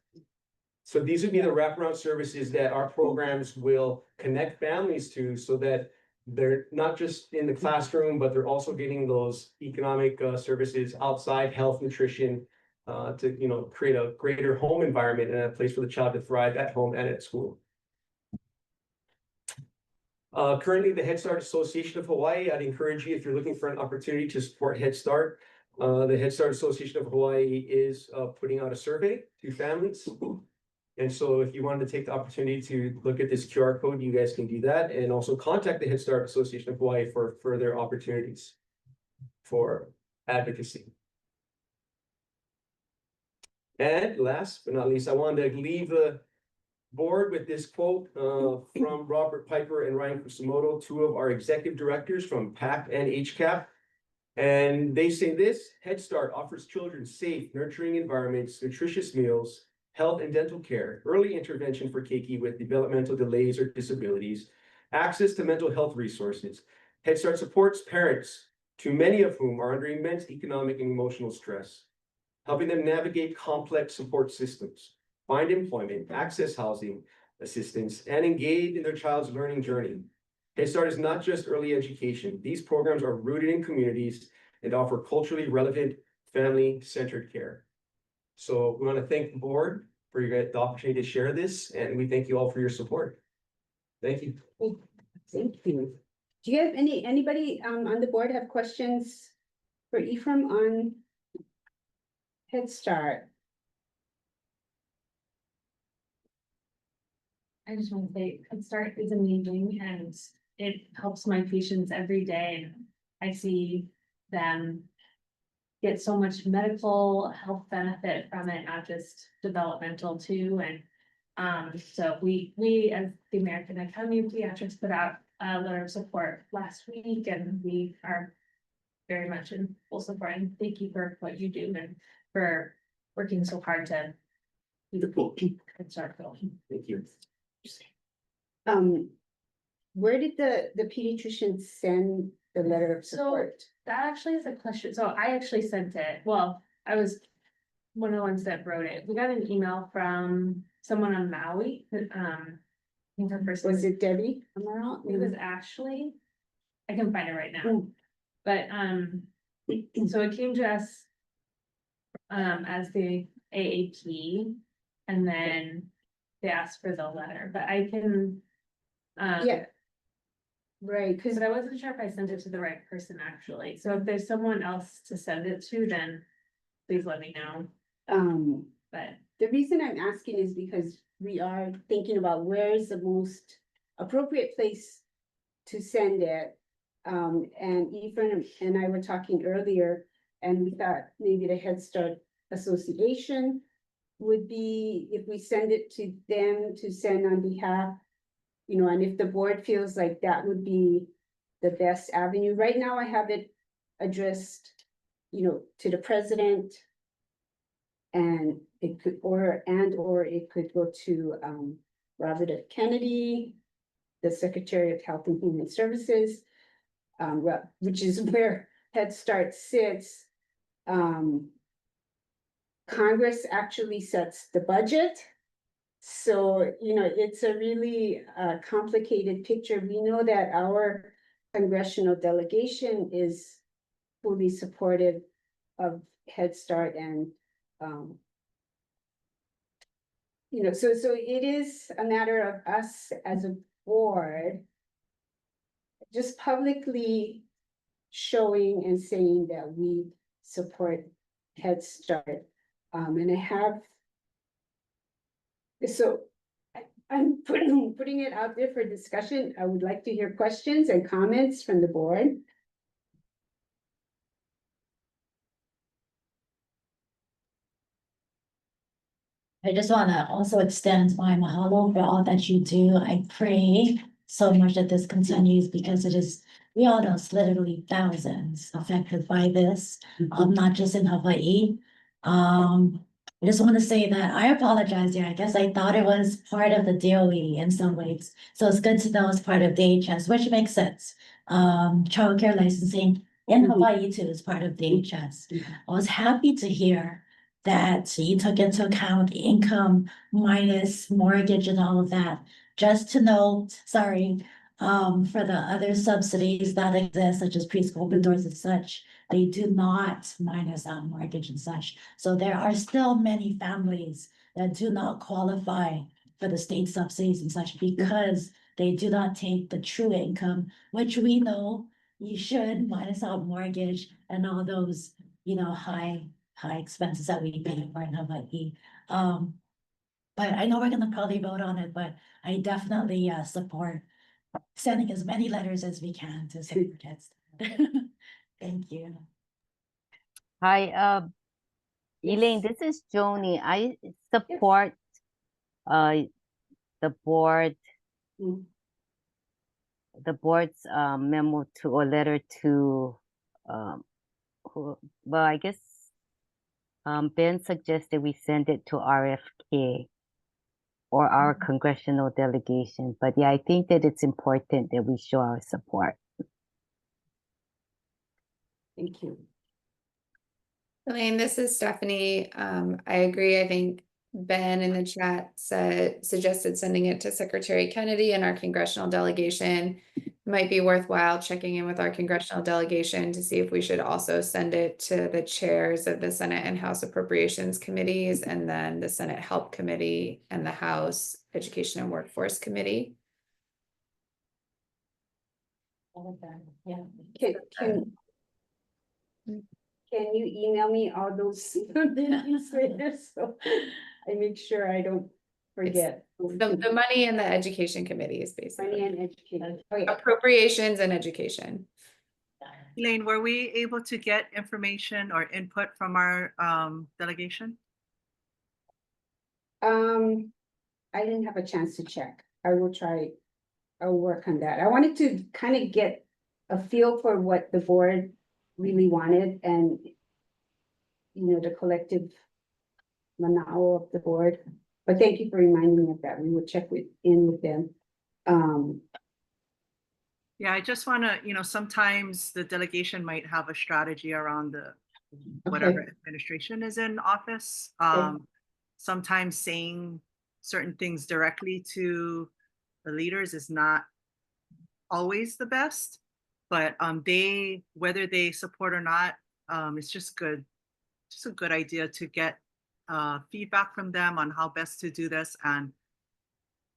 So these would be the wraparound services that our programs will connect families to, so that they're not just in the classroom, but they're also getting those economic services outside, health, nutrition, to create a greater home environment and a place for the child to thrive at home and at school. Currently, the Head Start Association of Hawaii, I'd encourage you, if you're looking for an opportunity to support Head Start, the Head Start Association of Hawaii is putting out a survey to families. And so if you wanted to take the opportunity to look at this QR code, you guys can do that, and also contact the Head Start Association of Hawaii for further opportunities for advocacy. And last but not least, I wanted to leave the board with this quote from Robert Piper and Ryan Kusumoto, two of our executive directors from PAC and HCAP. And they say this: Head Start offers children safe, nurturing environments, nutritious meals, health and dental care, early intervention for keiki with developmental delays or disabilities, access to mental health resources. Head Start supports parents, too many of whom are under immense economic and emotional stress, helping them navigate complex support systems, find employment, access housing assistance, and engage in their child's learning journey. Head Start is not just early education. These programs are rooted in communities and offer culturally relevant, family-centered care. So we want to thank the board for the opportunity to share this, and we thank you all for your support. Thank you. Thank you. Do you have anybody on the board have questions for Ephraim on Head Start? I just want to say Head Start is amazing, and it helps my patients every day. I see them get so much medical health benefit from it, not just developmental too. And so we as the American Academy of Pediatrics put out a letter of support last week, and we are very much in full support, and thank you for what you do and for working so hard to. Head Start going. Thank you. Where did the pediatrician send the letter of So support? that actually is a question. So I actually sent it. Well, I was one of the ones that wrote it. We got an email from someone on Maui. I think her first name Was it Debbie? Am I wrong? It was Ashley. I can find it right now. Mm. But so it came to us as the AAP, and then they asked for the letter, but I can Yeah. Right, because but I wasn't sure if I sent it to the right person actually. So if there's someone else to send it to, then please let me know. But the reason I'm asking is because we are thinking about where is the most appropriate place to send it. And Ethan and I were talking earlier, and we thought maybe the Head Start Association would be, if we send it to them to send on behalf, you know, and if the board feels like that would be the best avenue. Right now, I have it addressed, you know, to the president. And it could, or it could go to Robert F. Kennedy, the Secretary of Health and Human Services, which is where Head Start sits. Congress actually sets the budget. So, you know, it's a really complicated picture. We know that our congressional delegation is fully supportive of Head Start and you know, so it is a matter of us as a board just publicly showing and saying that we support Head Start. And I have, so I'm putting it out there for discussion. I would like to hear questions and comments from the board. I just want to also extend my mahalo for all that you do. I pray so much that this continues because it is, we all know it's literally thousands affected by this, not just in Hawaii. I just want to say that I apologize here. I guess I thought it was part of the DOE in some ways. So it's good to know it's part of DHS, which makes sense. Childcare licensing in Hawaii too is part of DHS. I was happy to hear that you took into account income minus mortgage and all of that. Just to note, sorry, for the other subsidies that exist, such as preschool open doors and such, they do not minus out mortgage and such. So there are still many families that do not qualify for the state subsidies and such because they do not take the true income, which we know you should minus out mortgage and all those, you know, high expenses that we pay for in Hawaii. But I know we're gonna probably vote on it, but I definitely support sending as many letters as we can to support kids. Thank you. Hi, Elaine, this is Joni. I support the board, the board's memo to, or letter to well, I guess Ben suggested we send it to RFK or our congressional delegation. But yeah, I think that it's important that we show our support. Thank you. Elaine, this is Stephanie. I agree. I think Ben in the chat suggested sending it to Secretary Kennedy and our congressional delegation. Might be worthwhile checking in with our congressional delegation to see if we should also send it to the chairs of the Senate and House Appropriations Committees, and then the Senate Help Committee and the House Education and Workforce Committee. Yeah. Can you email me all those things later so I make sure I don't forget? The money and the education committees, basically. Money and education. Okay. Appropriations and education. Elaine, were we able to get information or input from our delegation? I didn't have a chance to check. I will try. I'll work on that. I wanted to kind of get a feel for what the board really wanted, and the collective manao of the board. But thank you for reminding me of that. We would check in with them. Yeah, I just want to, sometimes the delegation might have a strategy around the whatever administration is in office. Sometimes saying certain things directly to the leaders is not always the best, but whether they support or not, it's just good. Just a good idea to get feedback from them on how best to do this and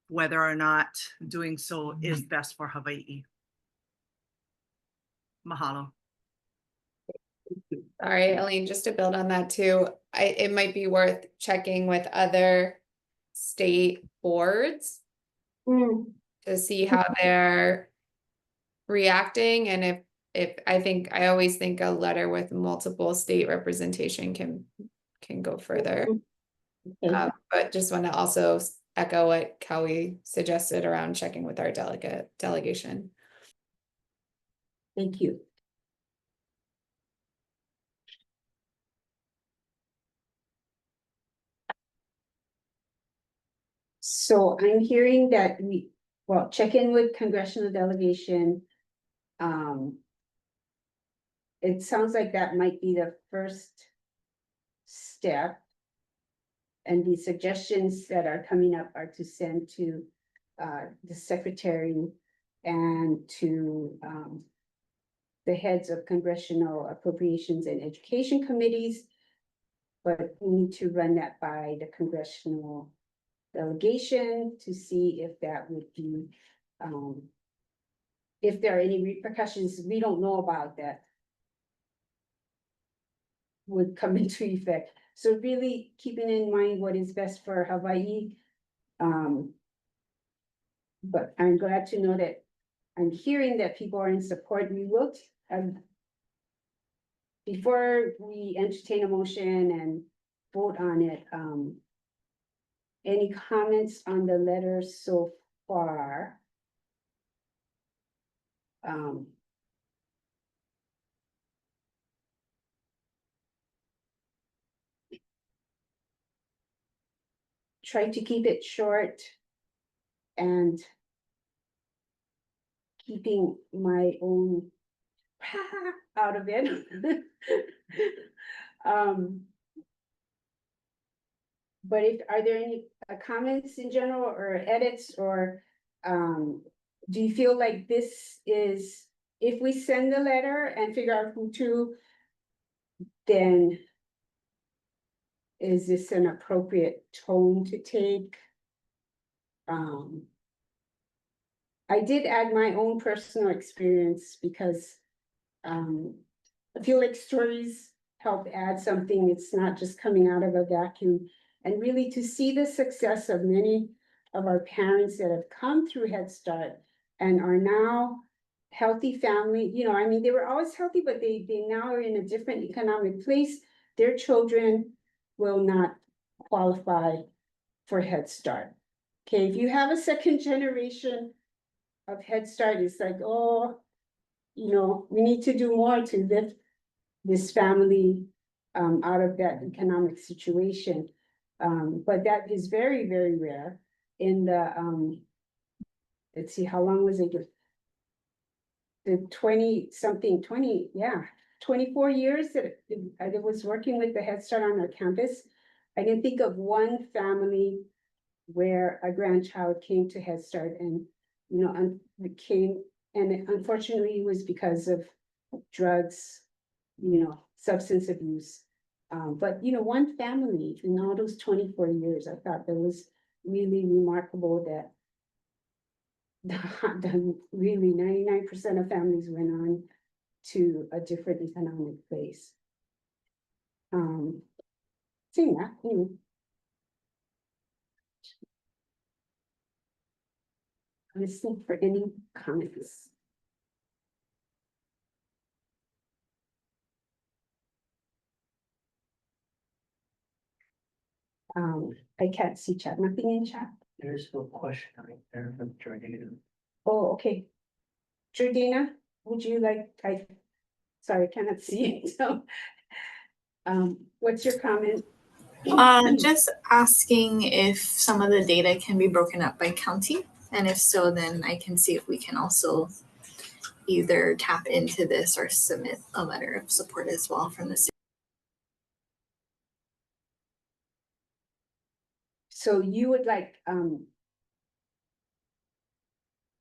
whether or not doing so is best for Hawaii. Mahalo. Sorry, Elaine, just to build on that too, it might be worth checking with other state boards to see how they're reacting, and if I always think a letter with multiple state representation can go further. But just want to also echo what Kelly suggested around checking with our delegation. Thank you. So I'm hearing that check in with congressional delegation. It sounds like that might be the first step. And the suggestions that are coming up are to send to the secretary and to the heads of congressional appropriations and education committees. But we need to run that by the congressional delegation to see if that would be, if there are any repercussions we don't know about that would come into effect. So really keeping in mind what is best for Hawaii. But I'm glad to know that I'm hearing that people are in support. We will, before we entertain a motion and vote on it, any comments on the letter so far? Try to keep it short and keeping my own out of it. But are there any comments in general or edits, or do you feel like this is, if we send the letter and figure out who to, then is this an appropriate tone to take? I did add my own personal experience because I feel like stories help add something. It's not just coming out of a vacuum. And really to see the success of many of our parents that have come through Head Start and are now healthy family, I mean, they were always healthy, but they now are in a different economic place. Their children will not qualify for Head Start. Okay, if you have a second generation of Head Start, it's like, oh, we need to do more to lift this family out of that economic situation. But that is very, very rare in the, let's see, how long was it? The 24 years that I was working with the Head Start on our campus. I can think of one family where a grandchild came to Head Start and, and unfortunately it was because of drugs, substance abuse. But, one family in all those 24 years, I thought that was really remarkable that really 99% of families went on to a different economic place. Seeing that, listening for any comments. I can't see chat, nothing in chat. There's a question right there from Jordana. Oh, okay. Jordana, would you like, Sorry, I cannot see it, so. What's your comment? Just asking if some of the data can be broken up by county, and if so, then I can see if we can also either tap into this or submit a letter of support as well from the city. So you would like,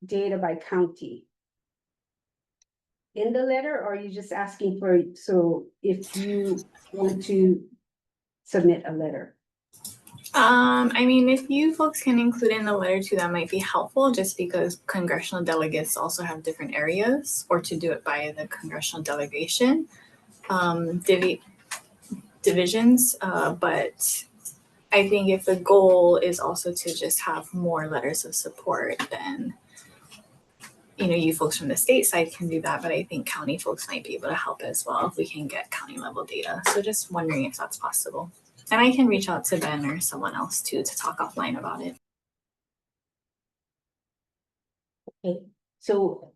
data by county in the letter, or are you just asking for, so if you want to submit a letter? I mean, if you folks can include in the letter too, that might be helpful, just because congressional delegates also have different areas, or to do it by the congressional delegation divisions. But I think if the goal is also to just have more letters of support, then you folks from the state side can do that, but I think county folks might be able to help as well if we can get county level data. So just wondering if that's possible. And I can reach out to Ben or someone else too to talk offline about it. Okay, so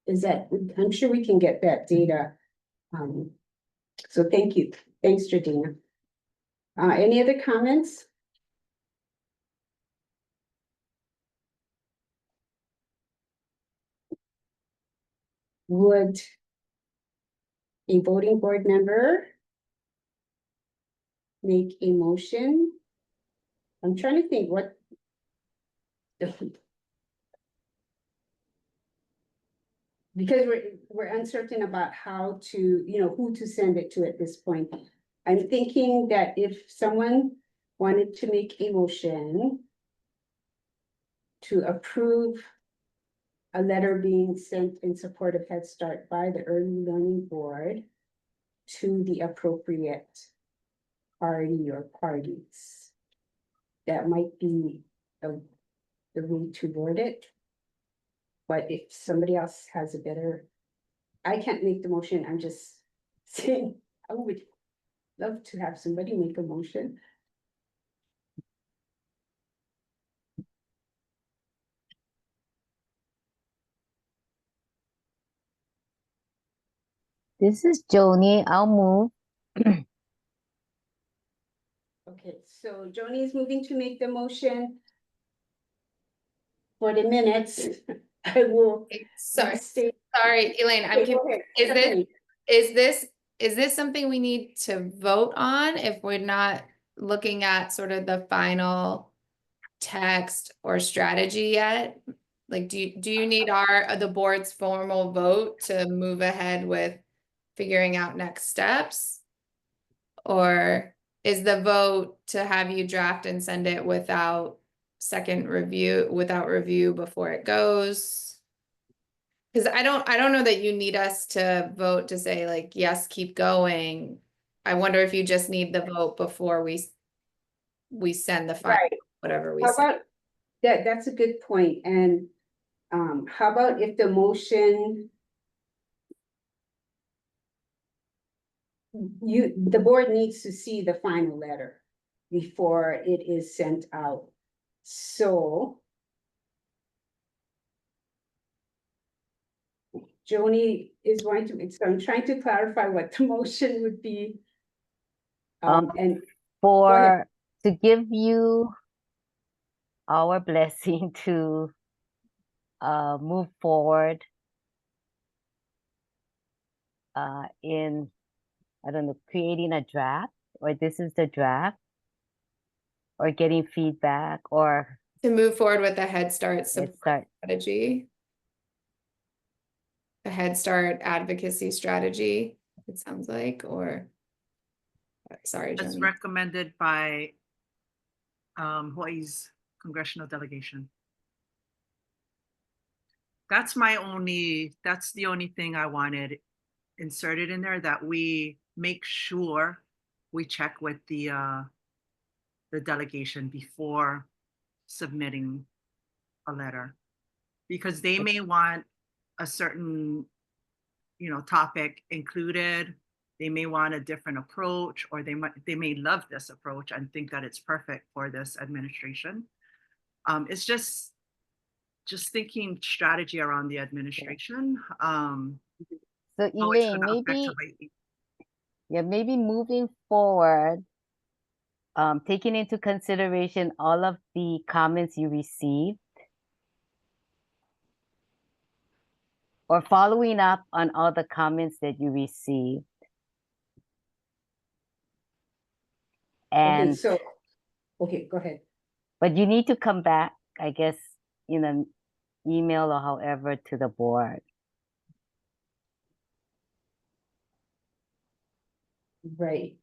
is that, I'm sure we can get that data. So thank you. Thanks, Jordina. Any other comments? Would a voting board member make a motion? I'm trying to think what. Because we're uncertain about how to, who to send it to at this point. I'm thinking that if someone wanted to make a motion to approve a letter being sent in support of Head Start by the Early Learning Board to the appropriate party or parties, that might be the way to word it. But if somebody else has a better, I can't make the motion, I'm just saying, I would love to have somebody make a motion. This is Joni. I'll move. Okay, so Joni is moving to make the motion. For the minutes, I will. Sorry, stay. sorry, Elaine, I'm Okay, go ahead. is this something we need to vote on if we're not looking at sort of the final text or strategy yet? Like, do you need the board's formal vote to move ahead with figuring out next steps? Or is the vote to have you draft and send it without review before it goes? Because I don't know that you need us to vote to say like, yes, keep going. I wonder if you just need the vote before we send the final, Right. whatever we How send. about that? That's a good point. And how about if the motion, the board needs to see the final letter before it is sent out. So Joni is going to, so I'm trying to clarify what the motion would be. And To give you our blessing to move forward in, I don't know, creating a draft, or this is the draft, or getting feedback, or to move forward with the Head Start support strategy. The Head Start advocacy strategy, it sounds like, or sorry, As Joni. recommended by Hawaii's congressional delegation. That's the only thing I wanted inserted in there, that we make sure we check with the delegation before submitting a letter, because they may want a certain topic included. They may want a different approach, or they may love this approach and think that it's perfect for this administration. It's just thinking strategy around the administration. So Oh, it's Elaine, gonna affect maybe, Hawaii. yeah, maybe moving forward, taking into consideration all of the comments you received, or following up on all the comments that you received. Okay, And, so, okay, go ahead. but you need to come back, I guess, in an email or however to the board. Right.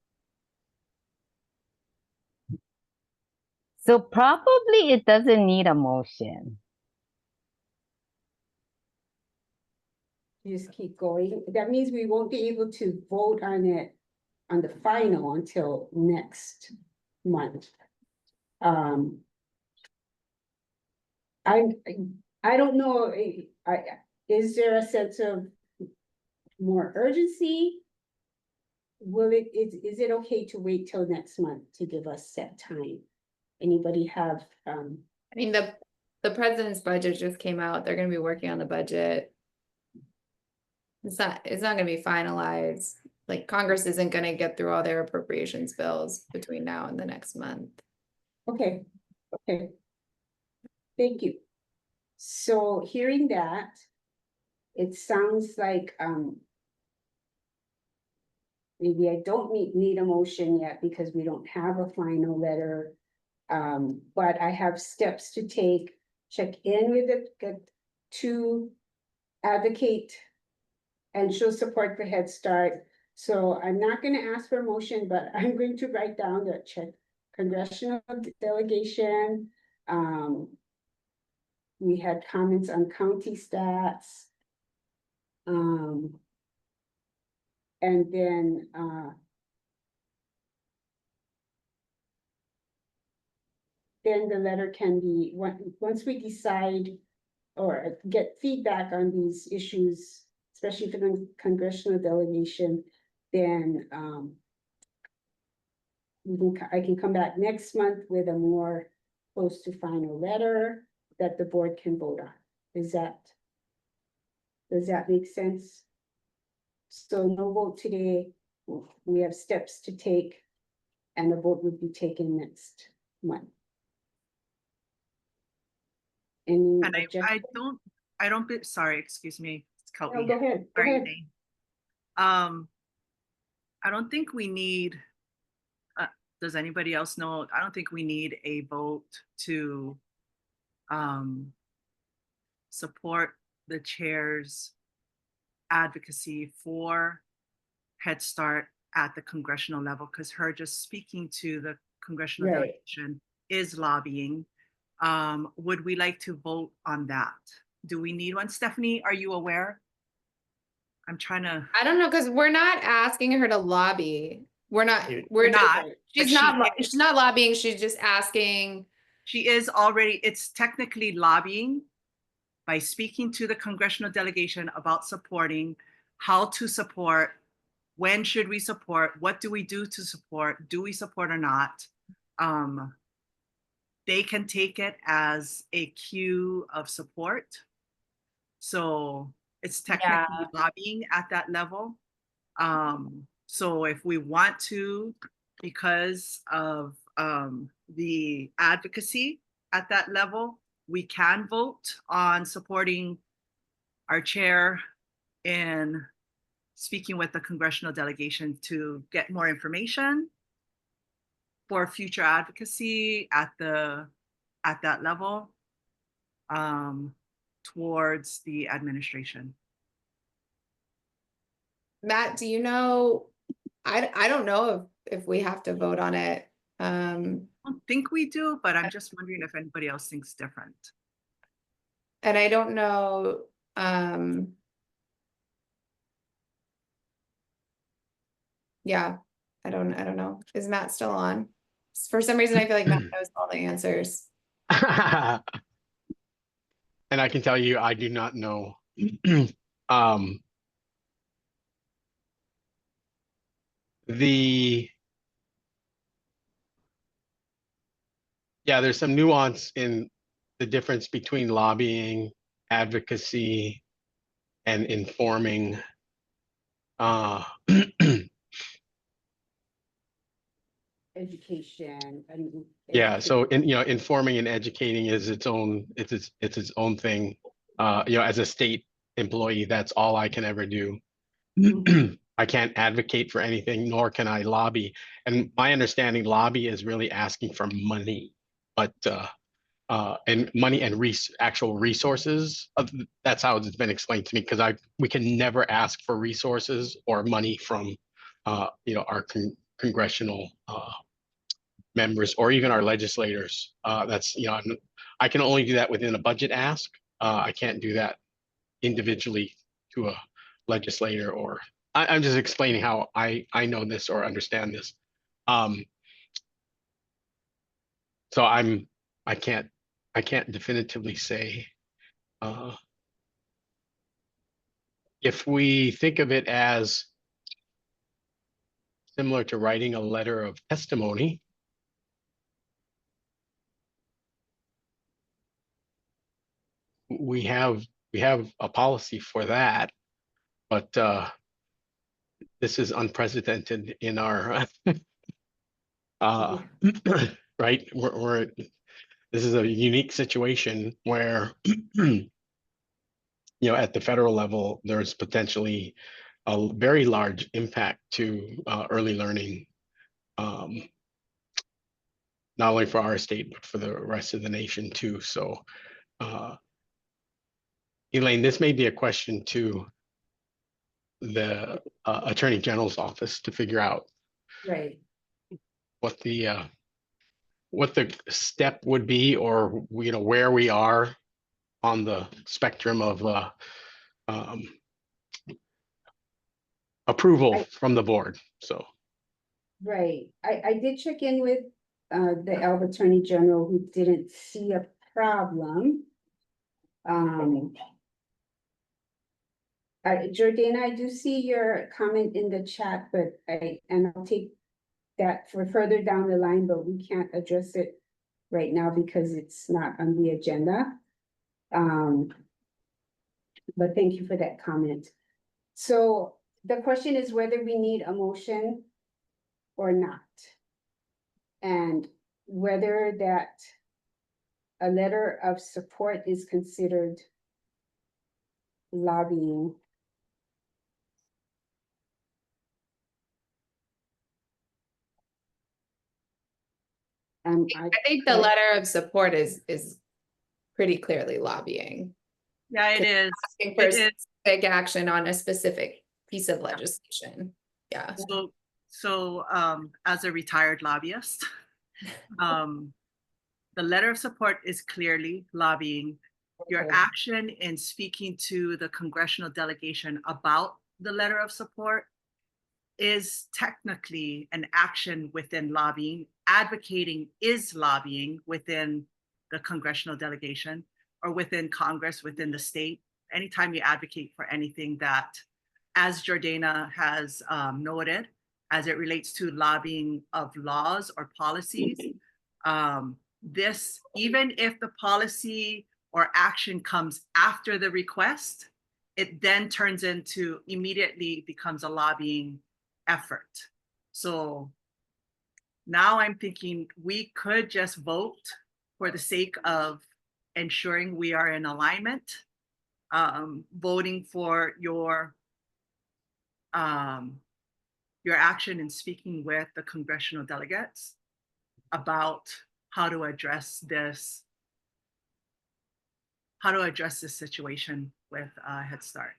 So probably it doesn't need a motion. Just keep going. That means we won't be able to vote on it on the final until next month. I, I don't know, is there a sense of more urgency? Is it okay to wait till next month to give us set time? Anybody have, I mean, the president's budget just came out. They're gonna be working on the budget. It's not gonna be finalized. Like Congress isn't gonna get through all their appropriations bills between now and the next month. okay, okay. Thank you. So hearing that, it sounds like, maybe I don't need a motion yet because we don't have a final letter. But I have steps to take, check in with it, to advocate and show support for Head Start. So I'm not gonna ask for a motion, but I'm going to write down the check congressional delegation. We had comments on county stats. And then, then the letter can be, once we decide or get feedback on these issues, especially for the congressional delegation, then I can come back next month with a more close to final letter that the board can vote on. Does that make sense? So no vote today. We have steps to take, and the vote would be taken next month. Any And objection? I don't be, sorry, excuse me. It's No, Kelly. go ahead, go Sorry, ahead. Elaine. I don't think we need, does anybody else know? I don't think we need a vote to support the chair's advocacy for Head Start at the congressional level, because her just speaking to the congressional Right. delegation is lobbying. Would we like to vote on that? Do we need one? Stephanie, are you aware? I'm trying to. I don't know, because we're not asking her to lobby. We're not, We're not. she's but not, she she's not lobbying, she's just asking. She is already, it's technically lobbying by speaking to the congressional delegation about supporting, how to support, when should we support, what do we do to support, do we support or not? They can take it as a cue of support. So it's technically lobbying at that level. So if we want to, because of the advocacy at that level, we can vote on supporting our chair in speaking with the congressional delegation to get more information for future advocacy at that level towards the administration. Matt, do you know, I don't know if we have to vote on it. I don't think we do, but I'm just wondering if anybody else thinks different. And I don't know, yeah, I don't know. Is Matt still on? For some reason, I feel like Matt knows all the answers. And I can tell you, I do not know. There's some nuance in the difference between lobbying, advocacy, and informing. Education and. Yeah, so informing and educating is its own, it's its own thing. As a state employee, that's all I can ever do. I can't advocate for anything, nor can I lobby. And my understanding, lobby is really asking for money, but and money and actual resources. That's how it's been explained to me, because we can never ask for resources or money from our congressional members or even our legislators. I can only do that within a budget ask. I can't do that individually to a legislator, or I'm just explaining how I know this or understand this. So I can't definitively say. If we think of it as similar to writing a letter of testimony, we have a policy for that, but this is unprecedented in our right. This is a unique situation where at the federal level, there's potentially a very large impact to early learning, not only for our state, but for the rest of the nation too. So, Elaine, this may be a question to the Attorney General's office to figure out Right. what the step would be, or where we are on the spectrum of approval from the board. So Right, I did check in with the ELB Attorney General, who didn't see a problem. Jordana, I do see your comment in the chat, but I'll take that for further down the line, but we can't address it right now because it's not on the agenda. But thank you for that comment. So the question is whether we need a motion or not. And whether that a letter of support is considered lobbying. I think the letter of support is pretty clearly lobbying. Yeah, it is. Asking for specific action on a specific piece of legislation. Yeah. So as a retired lobbyist, the letter of support is clearly lobbying. Your action in speaking to the congressional delegation about the letter of support is technically an action within lobbying. Advocating is lobbying within the congressional delegation or within Congress, within the state. Anytime you advocate for anything that, as Jordana has noted, as it relates to lobbying of laws or policies, this, even if the policy or action comes after the request, it then turns into, immediately becomes a lobbying effort. So now I'm thinking we could just vote for the sake of ensuring we are in alignment, voting for your action in speaking with the congressional delegates about how to address this situation with Head Start.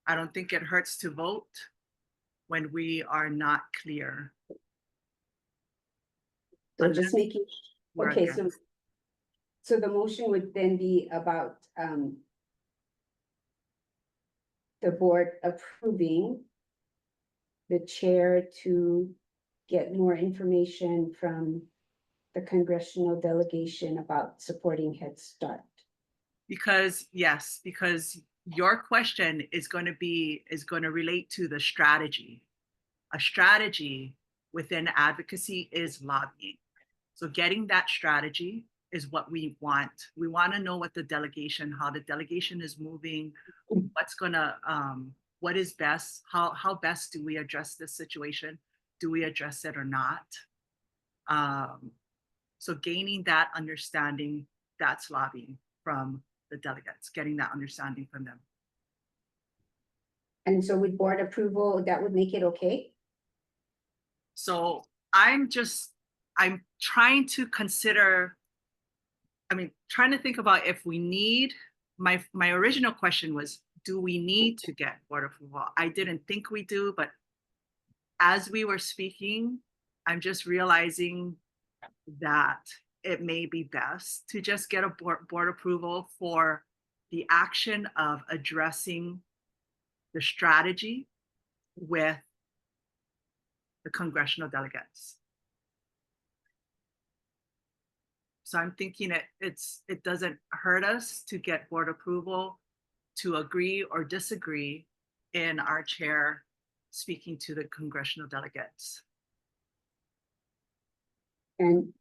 I don't think it hurts to vote when we are not clear. So just making, okay, so the motion would then be about the board approving the chair to get more information from the congressional delegation about supporting Head Start. Because yes, because your question is going to relate to the strategy. A strategy within advocacy is lobbying. So getting that strategy is what we want. We want to know what the delegation, how the delegation is moving, what's gonna, what is best, how best do we address this situation? Do we address it or not? So gaining that understanding, that's lobbying from the delegates, getting that understanding from them. And so with board approval, that would make it okay? So I'm trying to consider, trying to think about if we need, my original question was, do we need to get board approval? I didn't think we do, but as we were speaking, I'm just realizing that it may be best to just get a board approval for the action of addressing the strategy with the congressional delegates. So I'm thinking it doesn't hurt us to get board approval to agree or disagree in our chair speaking to the congressional delegates. And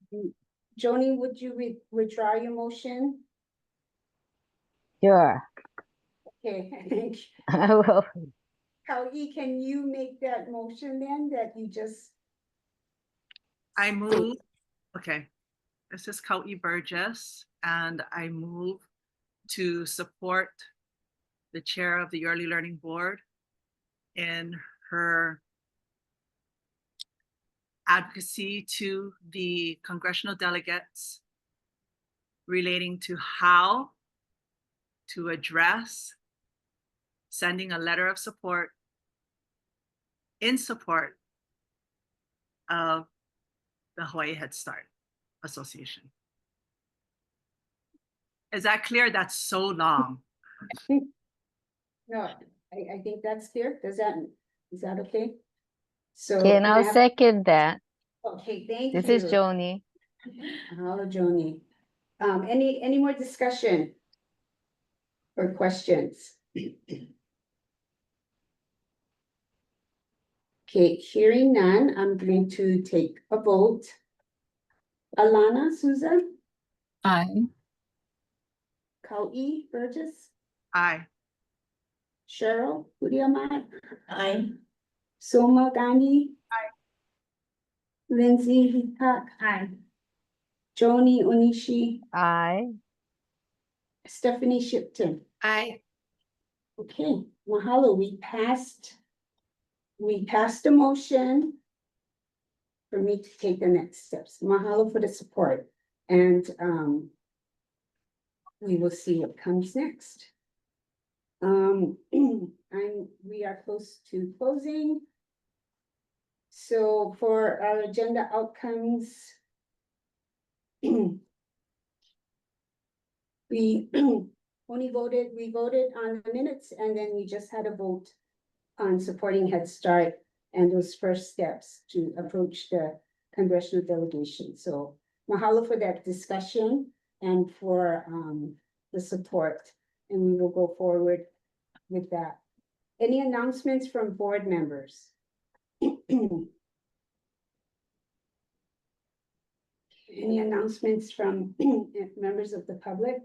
Joni, would you withdraw your motion? Sure. Okay, thank you. I will. Kauyi, can you make that motion then that you just? I move, okay, this is Kauyi Burgess, and I move to support the chair of the Early Learning Board in her advocacy to the congressional delegates relating to how to address sending a letter of support in support of the Hawaii Head Start Association. Is that clear? That's so long. No, I think that's clear. Is that okay? So. Okay, and can I I'll have- second that. Okay, thank you. This is Joni. Hello, Joni. Any more discussion or questions? Okay, hearing none, I'm going to take a vote. Alana Susan, Aye. Kauyi Burgess, Aye. Cheryl Udiamat, Aye. Soma Gandhi. Aye. Lindsay Hitak. Aye. Joni Onishi, Aye. Stephanie Shipton. Aye. Okay, mahalo, we passed the motion for me to take the next steps. Mahalo for the support, and we will see what comes next. We are close to closing. So for our agenda outcomes, we voted on the minutes, and then we just had a vote on supporting Head Start and those first steps to approach the congressional delegation. So mahalo for that discussion and for the support, and we will go forward with that. Any announcements from board members? Any announcements from members of the public?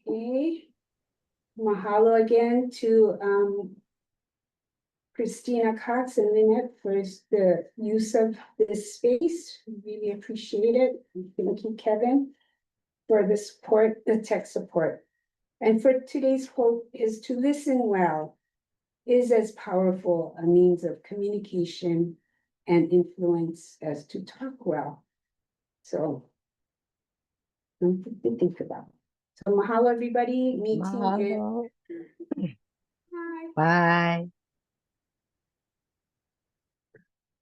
Okay. Mahalo again to Christina Cox and Lynette for the use of this space. We really appreciate it. Thank you, Kevin, for the support, the tech support. And for today's quote is, to listen well is as powerful a means of communication and influence as to talk well. So something to think about. So mahalo, everybody. Meeting is. Mahalo. Bye. Bye.